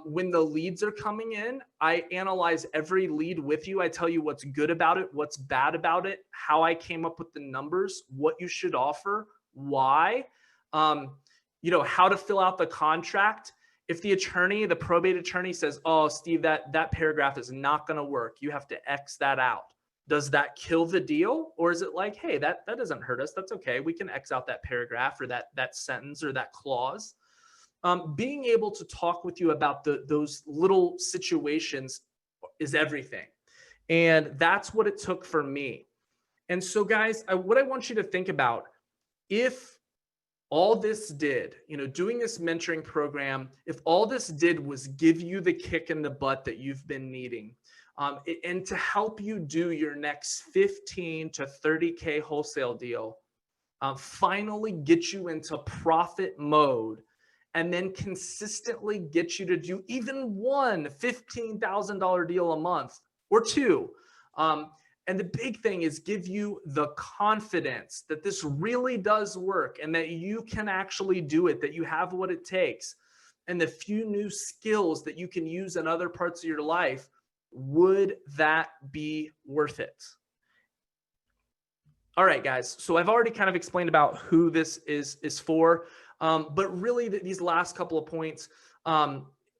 When the leads are coming in, I analyze every lead with you. I tell you what's good about it, what's bad about it, how I came up with the numbers, what you should offer, why, how to fill out the contract. If the attorney, the probate attorney says, oh, Steve, that paragraph is not going to work, you have to X that out. Does that kill the deal? Or is it like, hey, that doesn't hurt us. That's okay. We can X out that paragraph or that sentence or that clause. Being able to talk with you about those little situations is everything. And that's what it took for me. And so guys, what I want you to think about, if all this did, doing this mentoring program, if all this did was give you the kick in the butt that you've been needing, and to help you do your next 15 to 30K wholesale deal, finally get you into profit mode, and then consistently get you to do even one $15,000 deal a month or two. And the big thing is give you the confidence that this really does work and that you can actually do it, that you have what it takes, and the few new skills that you can use in other parts of your life. Would that be worth it? All right, guys. So I've already kind of explained about who this is for, but really these last couple of points,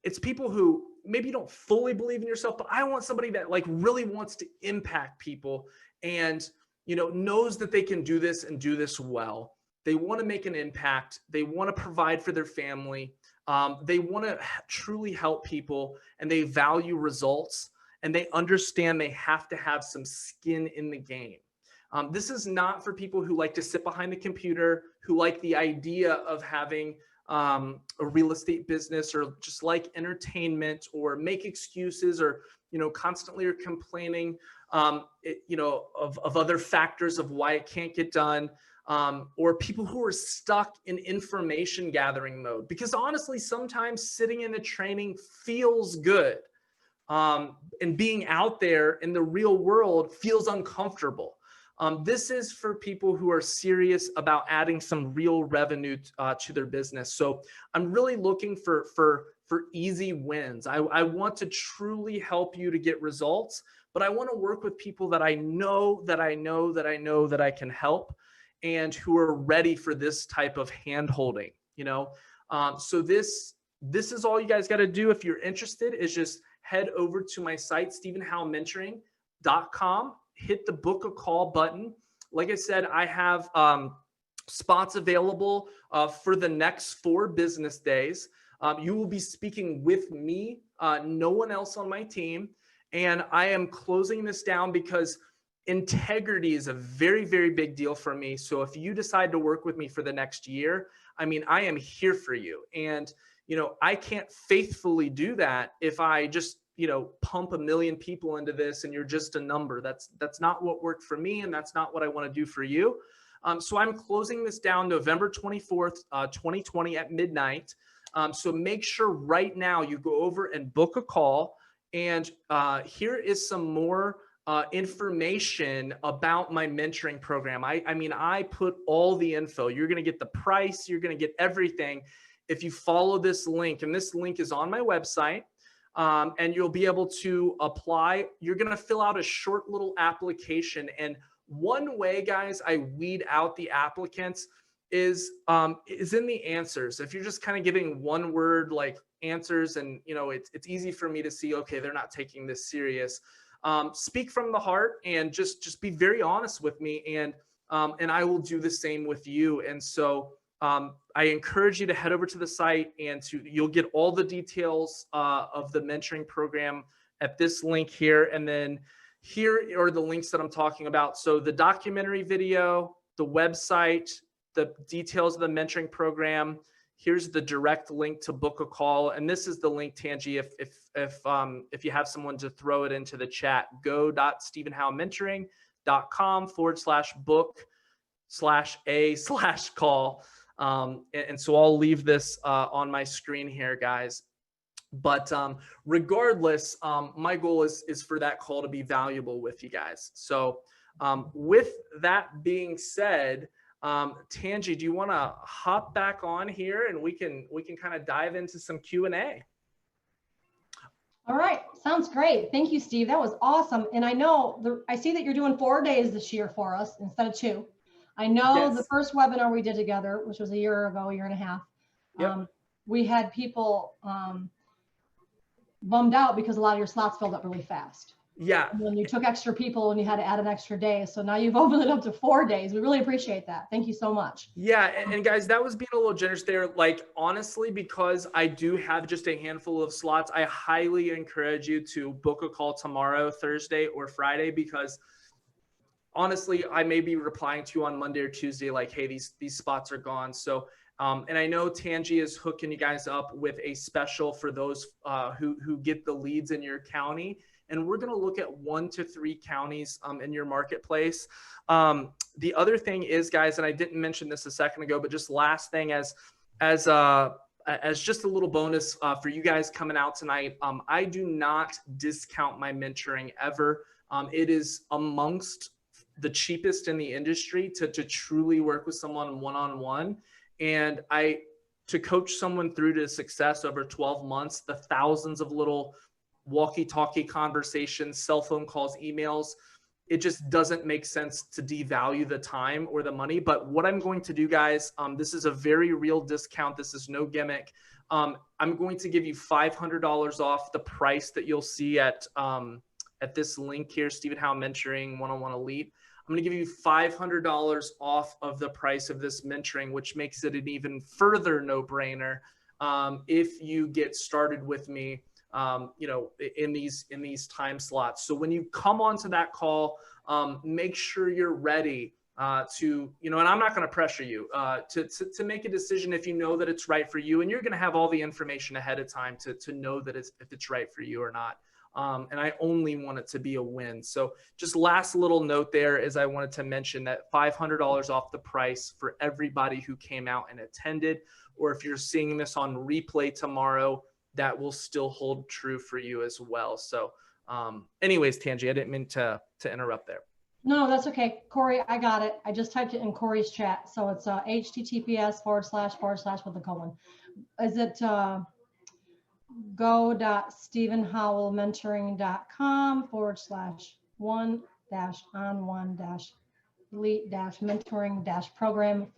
it's people who maybe you don't fully believe in yourself, but I want somebody that like really wants to impact people and, knows that they can do this and do this well. They want to make an impact. They want to provide for their family. They want to truly help people, and they value results, and they understand they have to have some skin in the game. This is not for people who like to sit behind the computer, who like the idea of having a real estate business, or just like entertainment, or make excuses, or constantly are complaining of other factors of why it can't get done, or people who are stuck in information gathering mode. Because honestly, sometimes sitting in a training feels good, and being out there in the real world feels uncomfortable. This is for people who are serious about adding some real revenue to their business. So I'm really looking for easy wins. I want to truly help you to get results, but I want to work with people that I know that I can help, and who are ready for this type of hand holding. So this is all you guys got to do. If you're interested, is just head over to my site, StephenHowellMentoring.com. Hit the book a call button. Like I said, I have spots available for the next 4 business days. You will be speaking with me, no one else on my team. And I am closing this down because integrity is a very, very big deal for me. So if you decide to work with me for the next year, I am here for you. And, I can't faithfully do that if I just, pump 1 million people into this and you're just a number. That's not what worked for me, and that's not what I want to do for you. So I'm closing this down November 24th, 2020 at midnight. So make sure right now you go over and book a call. And here is some more information about my mentoring program. I mean, I put all the info. You're going to get the price. You're going to get everything if you follow this link. And this link is on my website. And you'll be able to apply. You're going to fill out a short little application. And one way, guys, I weed out the applicants is in the answers. If you're just kind of giving one word like answers, and it's easy for me to see, okay, they're not taking this serious. Speak from the heart and just be very honest with me, and I will do the same with you. And so I encourage you to head over to the site, and you'll get all the details of the mentoring program at this link here. And then here are the links that I'm talking about. So the documentary video, the website, the details of the mentoring program. Here's the direct link to book a call. And this is the link, Tangie, if you have someone to throw it into the chat, go.stephenhowellmentoring.com/book/a/call. And so I'll leave this on my screen here, guys. But regardless, my goal is for that call to be valuable with you guys. So with that being said, Tangie, do you want to hop back on here and we can kind of dive into some Q&A? All right. Sounds great. Thank you, Steve. That was awesome. And I know I see that you're doing 4 days this year for us instead of 2. I know Yes. The first webinar we did together, which was a year ago, a year and a half, Yep. we had people bummed out because a lot of your slots filled up really fast. Yeah. And then you took extra people and you had to add an extra day. So now you've opened it up to 4 days. We really appreciate that. Thank you so much. Yeah. And guys, that was being a little generous there. Like, honestly, because I do have just a handful of slots, I highly encourage you to book a call tomorrow, Thursday or Friday, because honestly, I may be replying to you on Monday or Tuesday, like, hey, these spots are gone. So, and I know Tangie is hooking you guys up with a special for those who get the leads in your county. And we're going to look at 1 to 3 counties in your marketplace. The other thing is, guys, and I didn't mention this a second ago, but just last thing, as just a little bonus for you guys coming out tonight, I do not discount my mentoring ever. It is amongst the cheapest in the industry to truly work with someone one-on-one. And to coach someone through to success over 12 months, the thousands of little walkie-talkie conversations, cell phone calls, emails, it just doesn't make sense to devalue the time or the money. But what I'm going to do, guys, this is a very real discount. This is no gimmick. I'm going to give you $500 off the price that you'll see at this link here, Stephen Howell Mentoring One-on-One Elite. I'm going to give you $500 off of the price of this mentoring, which makes it an even further no-brainer if you get started with me in these time slots. So when you come onto that call, make sure you're ready to, and I'm not going to pressure you to make a decision if you know that it's right for you, and you're going to have all the information ahead of time to know that if it's right for you or not. And I only want it to be a win. So just last little note there is I wanted to mention that $500 off the price for everybody who came out and attended, or if you're seeing this on replay tomorrow, that will still hold true for you as well. So anyways, Tangie, I didn't mean to interrupt there. No, that's okay. Corey, I got it. I just typed it in Corey's chat. So it's https:// with a colon. Is it go.stephenhowellmentoring.com/1-on-1-elite-mentoring-program/.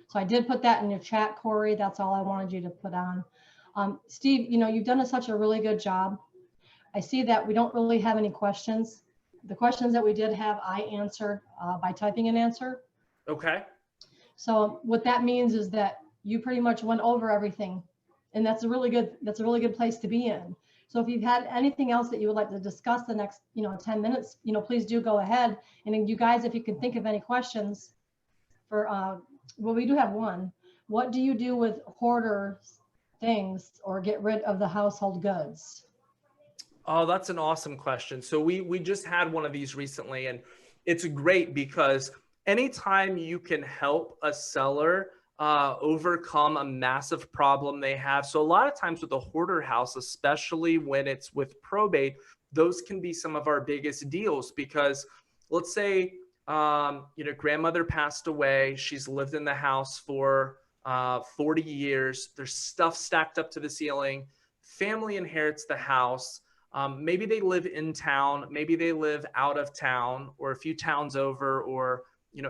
So I did put that in your chat, Corey. That's all I wanted you to put on. Steve, you've done such a really good job. I see that we don't really have any questions. The questions that we did have, I answered by typing an answer. Okay. So what that means is that you pretty much went over everything, and that's a really good place to be in. So if you've had anything else that you would like to discuss the next 10 minutes, please do go ahead. And then you guys, if you can think of any questions for well, we do have one. What do you do with hoarder things or get rid of the household goods? Oh, that's an awesome question. So we just had one of these recently, and it's great because anytime you can help a seller overcome a massive problem they have. So a lot of times with a hoarder house, especially when it's with probate, those can be some of our biggest deals, because let's say, grandmother passed away. She's lived in the house for 40 years. There's stuff stacked up to the ceiling. Family inherits the house. Maybe they live in town. Maybe they live out of town or a few towns over, or,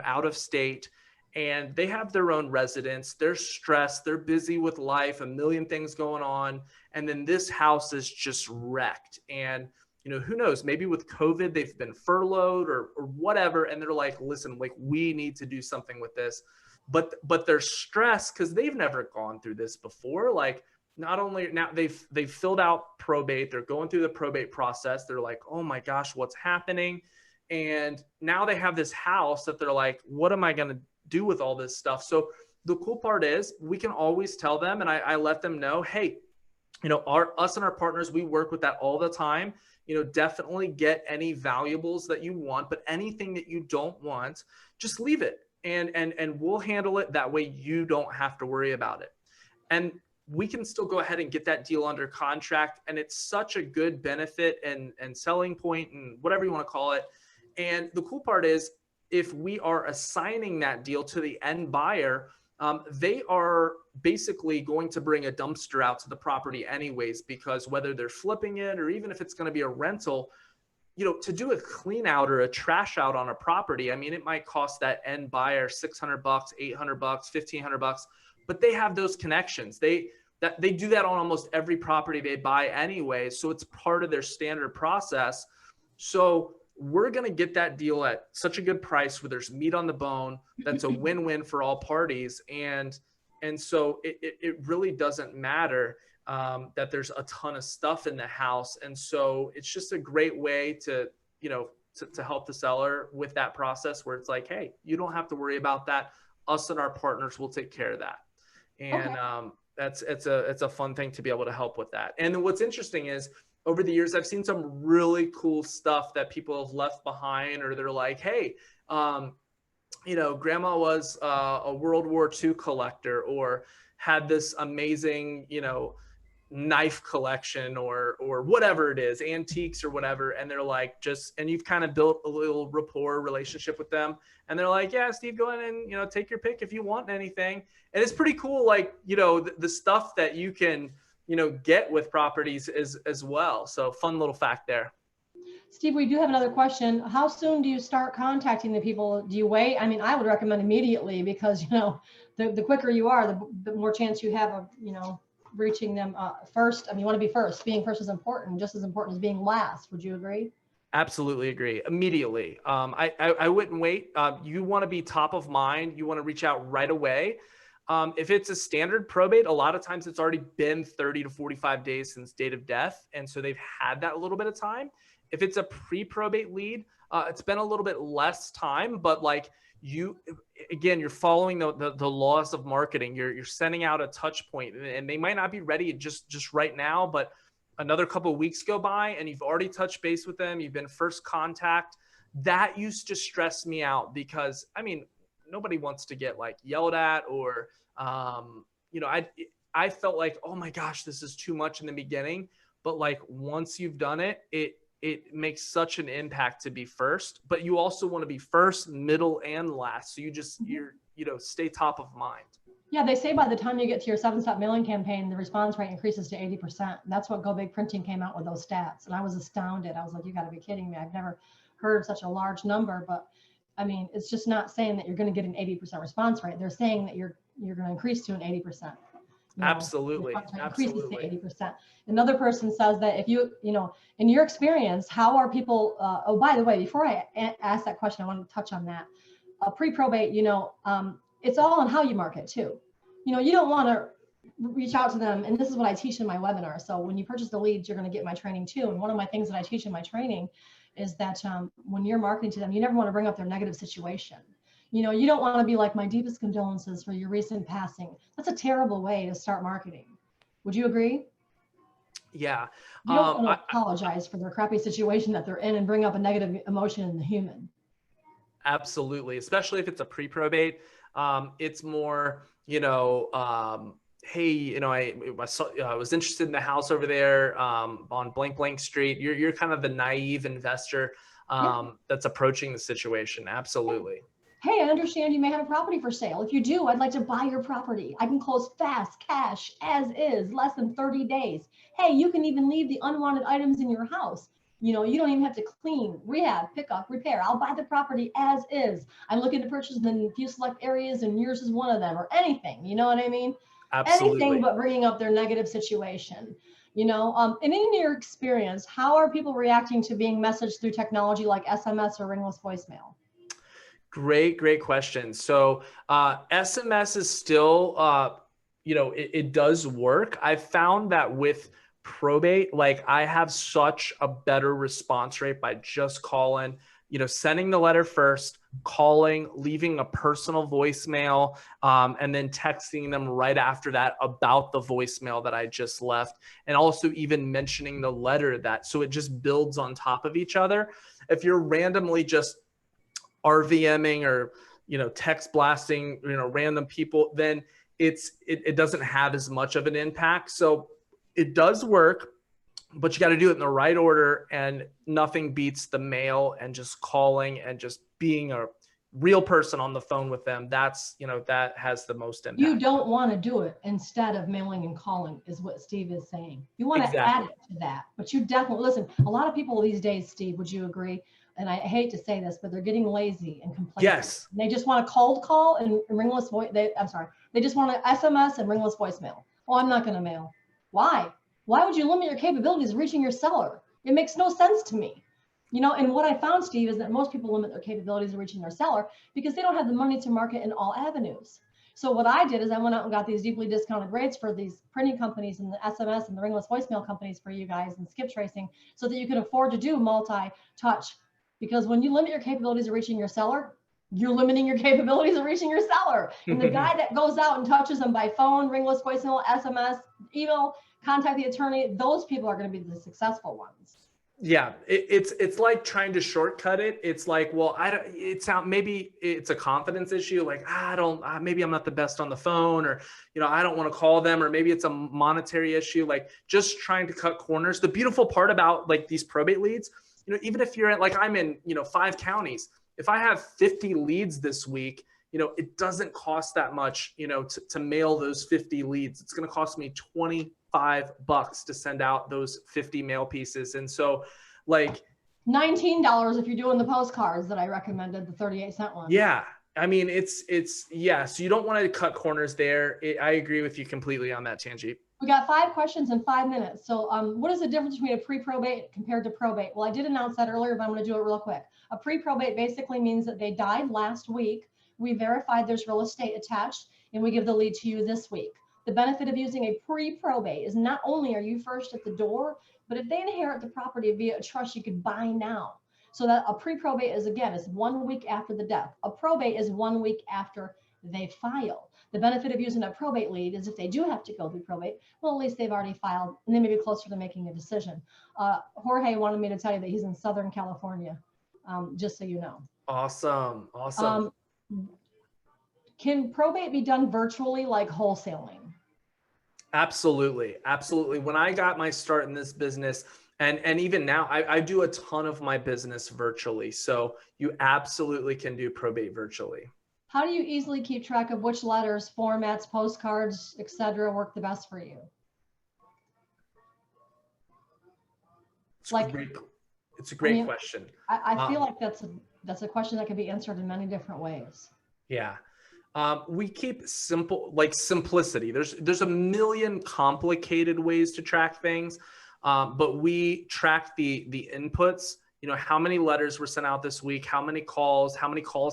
out of state. And they have their own residence. They're stressed. They're busy with life, a million things going on. And then this house is just wrecked. And, who knows, maybe with COVID, they've been furloughed or whatever. And they're like, listen, like, we need to do something with this. But they're stressed because they've never gone through this before. Like, not only now they've filled out probate, they're going through the probate process. They're like, oh my gosh, what's happening? And now they have this house that they're like, what am I going to do with all this stuff? So the cool part is we can always tell them, and I let them know, hey, us and our partners, we work with that all the time. Definitely get any valuables that you want, but anything that you don't want, just leave it, and we'll handle it. That way you don't have to worry about it. And we can still go ahead and get that deal under contract. And it's such a good benefit and selling point, and whatever you want to call it. And the cool part is, if we are assigning that deal to the end buyer, they are basically going to bring a dumpster out to the property anyways, because whether they're flipping it or even if it's going to be a rental, to do a clean out or a trash out on a property, I mean, it might cost that end buyer $600, $800, $1,500, but they have those connections. They do that on almost every property they buy anyway. So it's part of their standard process. So we're going to get that deal at such a good price where there's meat on the bone. That's a win-win for all parties. And so it really doesn't matter that there's a ton of stuff in the house. And so it's just a great way to help the seller with that process, where it's like, hey, you don't have to worry about that. Us and our partners will take care of that. And it's a fun thing to be able to help with that. And then what's interesting is, over the years, I've seen some really cool stuff that people have left behind, or they're like, hey, grandma was a World War II collector, or had this amazing, knife collection, or whatever it is, antiques or whatever. And they're like, and you've kind of built a little rapport relationship with them. And they're like, yeah, Steve, go ahead and, take your pick if you want anything. And it's pretty cool. Like, the stuff that you can, get with properties as well. So fun little fact there. Steve, we do have another question. How soon do you start contacting the people? Do you wait? I mean, I would recommend immediately, because, the quicker you are, the more chance you have of, reaching them first. I mean, you want to be first. Being first is important, just as important as being last. Would you agree? Absolutely agree. Immediately. I wouldn't wait. You want to be top of mind. You want to reach out right away. If it's a standard probate, a lot of times it's already been 30 to 45 days since date of death. And so they've had that little bit of time. If it's a pre-probate lead, it's been a little bit less time, but like you're following the laws of marketing. You're sending out a touch point, and they might not be ready just right now, but another couple of weeks go by and you've already touched base with them. You've been first contact. That used to stress me out, because I mean, nobody wants to get like yelled at, or, I felt like, oh my gosh, this is too much in the beginning. But like, once you've done it, it makes such an impact to be first, but you also want to be first, middle, and last. So you're stay top of mind. Yeah. They say by the time you get to your 7-step mailing campaign, the response rate increases to 80%. That's what Go Big Printing came out with, those stats. And I was astounded. I was like, you gotta be kidding me. I've never heard of such a large number, but I mean, it's just not saying that you're going to get an 80% response rate. They're saying that you're going to increase to an 80%. Absolutely. Increases to 80%. Another person says that if in your experience, how are people, oh, by the way, before I ask that question, I want to touch on that. Pre-probate, it's all on how you market too. You don't want to reach out to them. And this is what I teach in my webinar. So when you purchase the leads, you're going to get my training too. And one of my things that I teach in my training is that when you're marketing to them, you never want to bring up their negative situation. You don't want to be like, my deepest condolences for your recent passing. That's a terrible way to start marketing. Would you agree? Yeah. You don't want to apologize for their crappy situation that they're in and bring up a negative emotion in the human. Absolutely. Especially if it's a pre-probate. It's more, hey, I was interested in the house over there on blank blank street. You're kind of the naive investor that's approaching the situation. Absolutely. Hey, I understand you may have a property for sale. If you do, I'd like to buy your property. I can close fast, cash, as is, less than 30 days. Hey, you can even leave the unwanted items in your house. You don't even have to clean, rehab, pick up, repair. I'll buy the property as is. I'm looking to purchase in a few select areas and yours is one of them, or anything. You know what I mean? Absolutely. Anything but bringing up their negative situation. And in your experience, how are people reacting to being messaged through technology like SMS or ringless voicemail? Great question. So SMS is still, it does work. I've found that with probate, like I have such a better response rate by just calling, sending the letter first, calling, leaving a personal voicemail, and then texting them right after that about the voicemail that I just left. And also even mentioning the letter so it just builds on top of each other. If you're randomly just RVMing or, text blasting, random people, then it doesn't have as much of an impact. So it does work, but you got to do it in the right order, and nothing beats the mail and just calling and just being a real person on the phone with them. That's, that has the most impact. You don't want to do it instead of mailing and calling is what Steve is saying. You want to add it to that, but you definitely, listen, a lot of people these days, Steve, would you agree? And I hate to say this, but they're getting lazy and complacent. Yes. They just want to cold call and ringless voice. They just want to SMS and ringless voicemail. Oh, I'm not going to mail. Why? Why would you limit your capabilities of reaching your seller? It makes no sense to me. And what I found, Steve, is that most people limit their capabilities of reaching their seller because they don't have the money to market in all avenues. So what I did is I went out and got these deeply discounted rates for these printing companies and the SMS and the ringless voicemail companies for you guys and skip tracing so that you can afford to do multi-touch. Because when you limit your capabilities of reaching your seller, you're limiting your capabilities of reaching your seller. And the guy that goes out and touches them by phone, ringless voicemail, SMS, email, contact the attorney, those people are going to be the successful ones. Yeah, it's like trying to shortcut it. It's like, well, maybe it's a confidence issue. Like, maybe I'm not the best on the phone, or, I don't want to call them, or maybe it's a monetary issue, like just trying to cut corners. The beautiful part about like these probate leads, even if you're I'm in, 5 counties, if I have 50 leads this week, it doesn't cost that much, to mail those 50 leads. It's going to cost me $25 to send out those 50 mail pieces. And so like $19 if you're doing the postcards that I recommended, the 38-cent one. Yeah. I mean, so you don't want to cut corners there. I agree with you completely on that, TANGIE. We got 5 questions in 5 minutes. So what is the difference between a pre-probate compared to probate? Well, I did announce that earlier, but I'm going to do it real quick. A pre-probate basically means that they died last week. We verified there's real estate attached, and we give the lead to you this week. The benefit of using a pre-probate is not only are you first at the door, but if they inherit the property via a trust, you could buy now. So that a pre-probate is 1 week after the death. A probate is 1 week after they file. The benefit of using a probate lead is if they do have to go through probate, well, at least they've already filed and they may be closer to making a decision. Jorge wanted me to tell you that he's in Southern California, just so you know. Awesome. Can probate be done virtually like wholesaling? Absolutely. When I got my start in this business, and even now, I do a ton of my business virtually. So you absolutely can do probate virtually. How do you easily keep track of which letters, formats, postcards, etc. work the best for you? It's a great question. I feel like that's a question that can be answered in many different ways. Yeah. We keep simplicity. There's a million complicated ways to track things, but we track the inputs. How many letters were sent out this week, how many calls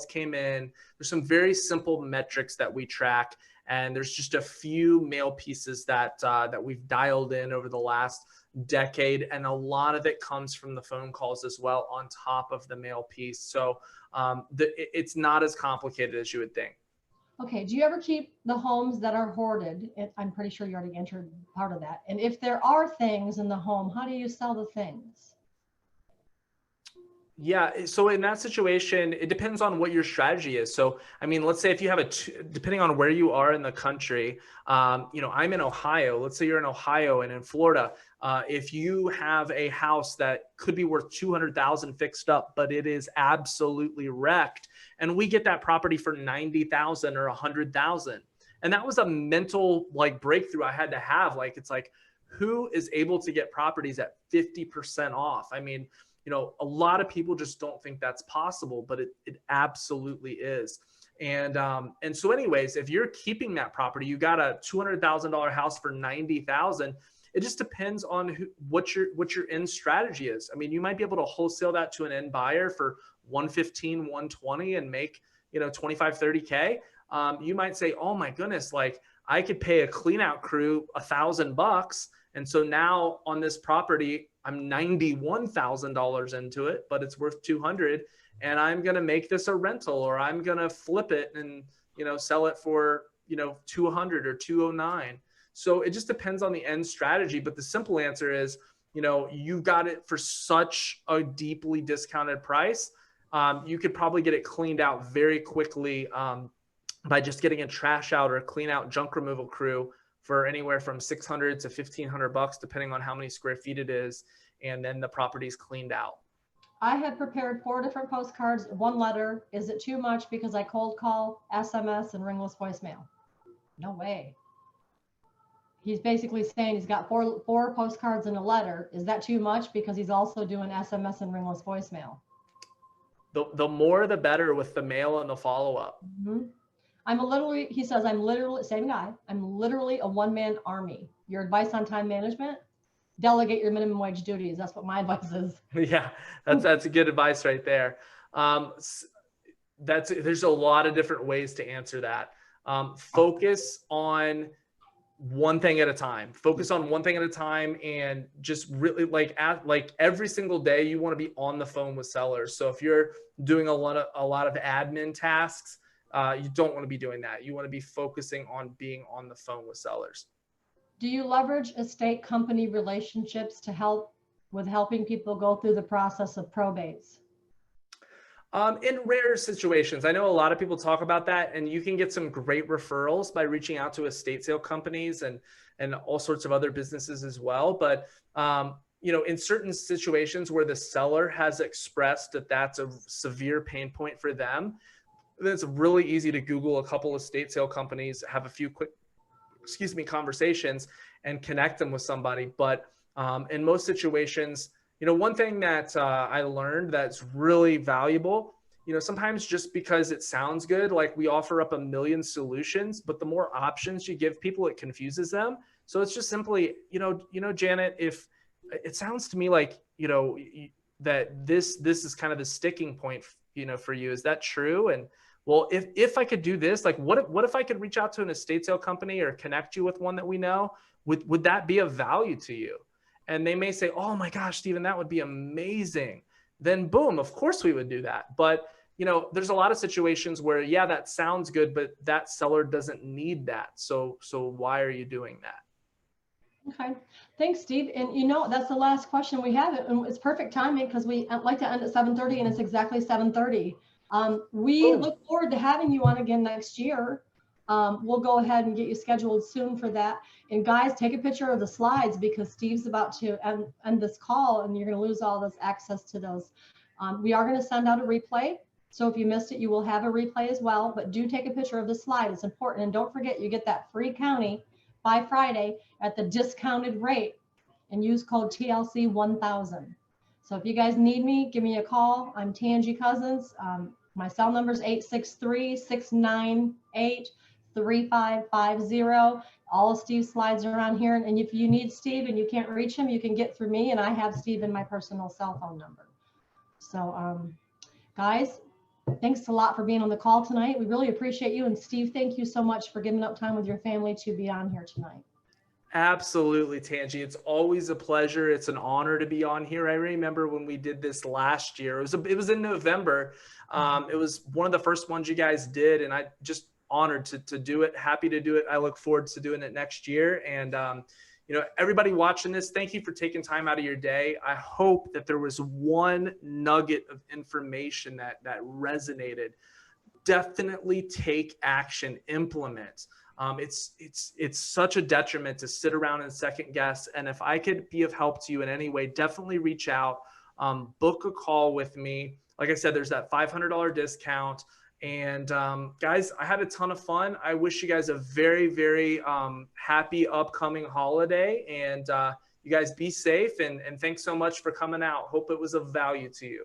came in. There's some very simple metrics that we track, and there's just a few mail pieces that we've dialed in over the last decade, and a lot of it comes from the phone calls as well on top of the mail piece. So it's not as complicated as you would think. Okay, do you ever keep the homes that are hoarded? I'm pretty sure you already entered part of that. And if there are things in the home, how do you sell the things? Yeah. So in that situation, it depends on what your strategy is. So, I mean, let's say if you have depending on where you are in the country, you know, I'm in Ohio. Let's say you're in Ohio and in Florida. If you have a house that could be worth 200,000 fixed up, but it is absolutely wrecked, and we get that property for 90,000 or 100,000. And that was a mental like breakthrough I had to have. Like, it's like, who is able to get properties at 50% off? I mean, you know, a lot of people just don't think that's possible, but it absolutely is. And so anyways, if you're keeping that property, you got a $200,000 house for 90,000. It just depends on what your end strategy is. I mean, you might be able to wholesale that to an end buyer for 115, 120 and make, you know, 25, 30K. You might say, oh my goodness, like I could pay a clean out crew $1,000. And so now on this property, I'm $91,000 into it, but it's worth 200, and I'm going to make this a rental, or I'm going to flip it and, you know, sell it for, you know, 200 or 209. So it just depends on the end strategy. But the simple answer is, you know, you got it for such a deeply discounted price. You could probably get it cleaned out very quickly by just getting a trash out or a clean out junk removal crew for anywhere from $600 to $1,500, depending on how many square feet it is. And then the property's cleaned out. I had prepared 4 different postcards, 1 letter. Is it too much because I cold call, SMS, and ringless voicemail? No way. He's basically saying he's got four postcards and a letter. Is that too much because he's also doing SMS and ringless voicemail? The more, the better with the mail and the follow-up. Mm-hmm. He says, I'm literally, same guy, I'm literally a one-man army. Your advice on time management? Delegate your minimum wage duties. That's what my advice is. Yeah, that's a good advice right there. There's a lot of different ways to answer that. Focus on one thing at a time. Focus on one thing at a time, and just really like every single day you want to be on the phone with sellers. So if you're doing a lot of admin tasks, you don't want to be doing that. You want to be focusing on being on the phone with sellers. Do you leverage estate company relationships to help with helping people go through the process of probates? In rare situations, I know a lot of people talk about that, and you can get some great referrals by reaching out to estate sale companies and all sorts of other businesses as well. But, you know, in certain situations where the seller has expressed that that's a severe pain point for them, then it's really easy to Google a couple of estate sale companies, have a few quick, conversations, and connect them with somebody. But in most situations, you know, one thing that I learned that's really valuable, you know, sometimes just because it sounds good, like we offer up a million solutions, but the more options you give people, it confuses them. So it's just simply, you know, Janet, if it sounds to me like, you know, that this is kind of the sticking point, you know, for you, is that true? And well, if I could do this, like what if I could reach out to an estate sale company or connect you with one that we know, would that be of value to you? And they may say, oh my gosh, Stephen, that would be amazing. Then boom, of course we would do that. But, you know, there's a lot of situations where, yeah, that sounds good, but that seller doesn't need that. So why are you doing that? Okay. Thanks, Steve. And you know, that's the last question we have. And it's perfect timing because we like to end at 7:30 and it's exactly 7:30. We look forward to having you on again next year. We'll go ahead and get you scheduled soon for that. And guys, take a picture of the slides because Steve's about to end this call and you're going to lose all this access to those. We are going to send out a replay. So if you missed it, you will have a replay as well, but do take a picture of the slide. It's important. And don't forget, you get that free county by Friday at the discounted rate and use code TLC 1000. So if you guys need me, give me a call. I'm Tangie Cousins. My cell number is 863-698-3550. All of Steve's slides are on here. And if you need Steve and you can't reach him, you can get through me. And I have Steve in my personal cell phone number. So guys, thanks a lot for being on the call tonight. We really appreciate you. And Steve, thank you so much for giving up time with your family to be on here tonight. Absolutely, Tangie. It's always a pleasure. It's an honor to be on here. I remember when we did this last year. It was in November. It was one of the first ones you guys did, and I just honored to do it. Happy to do it. I look forward to doing it next year. And you know, everybody watching this, thank you for taking time out of your day. I hope that there was one nugget of information that resonated. Definitely take action, implement. It's such a detriment to sit around and second guess. And if I could be of help to you in any way, definitely reach out, book a call with me. Like I said, there's that $500 discount. And guys, I had a ton of fun. I wish you guys a very, very happy upcoming holiday. And you guys be safe. And thanks so much for coming out. Hope it was of value to you.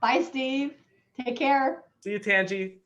Bye, Steve. Take care. See you, Tangie.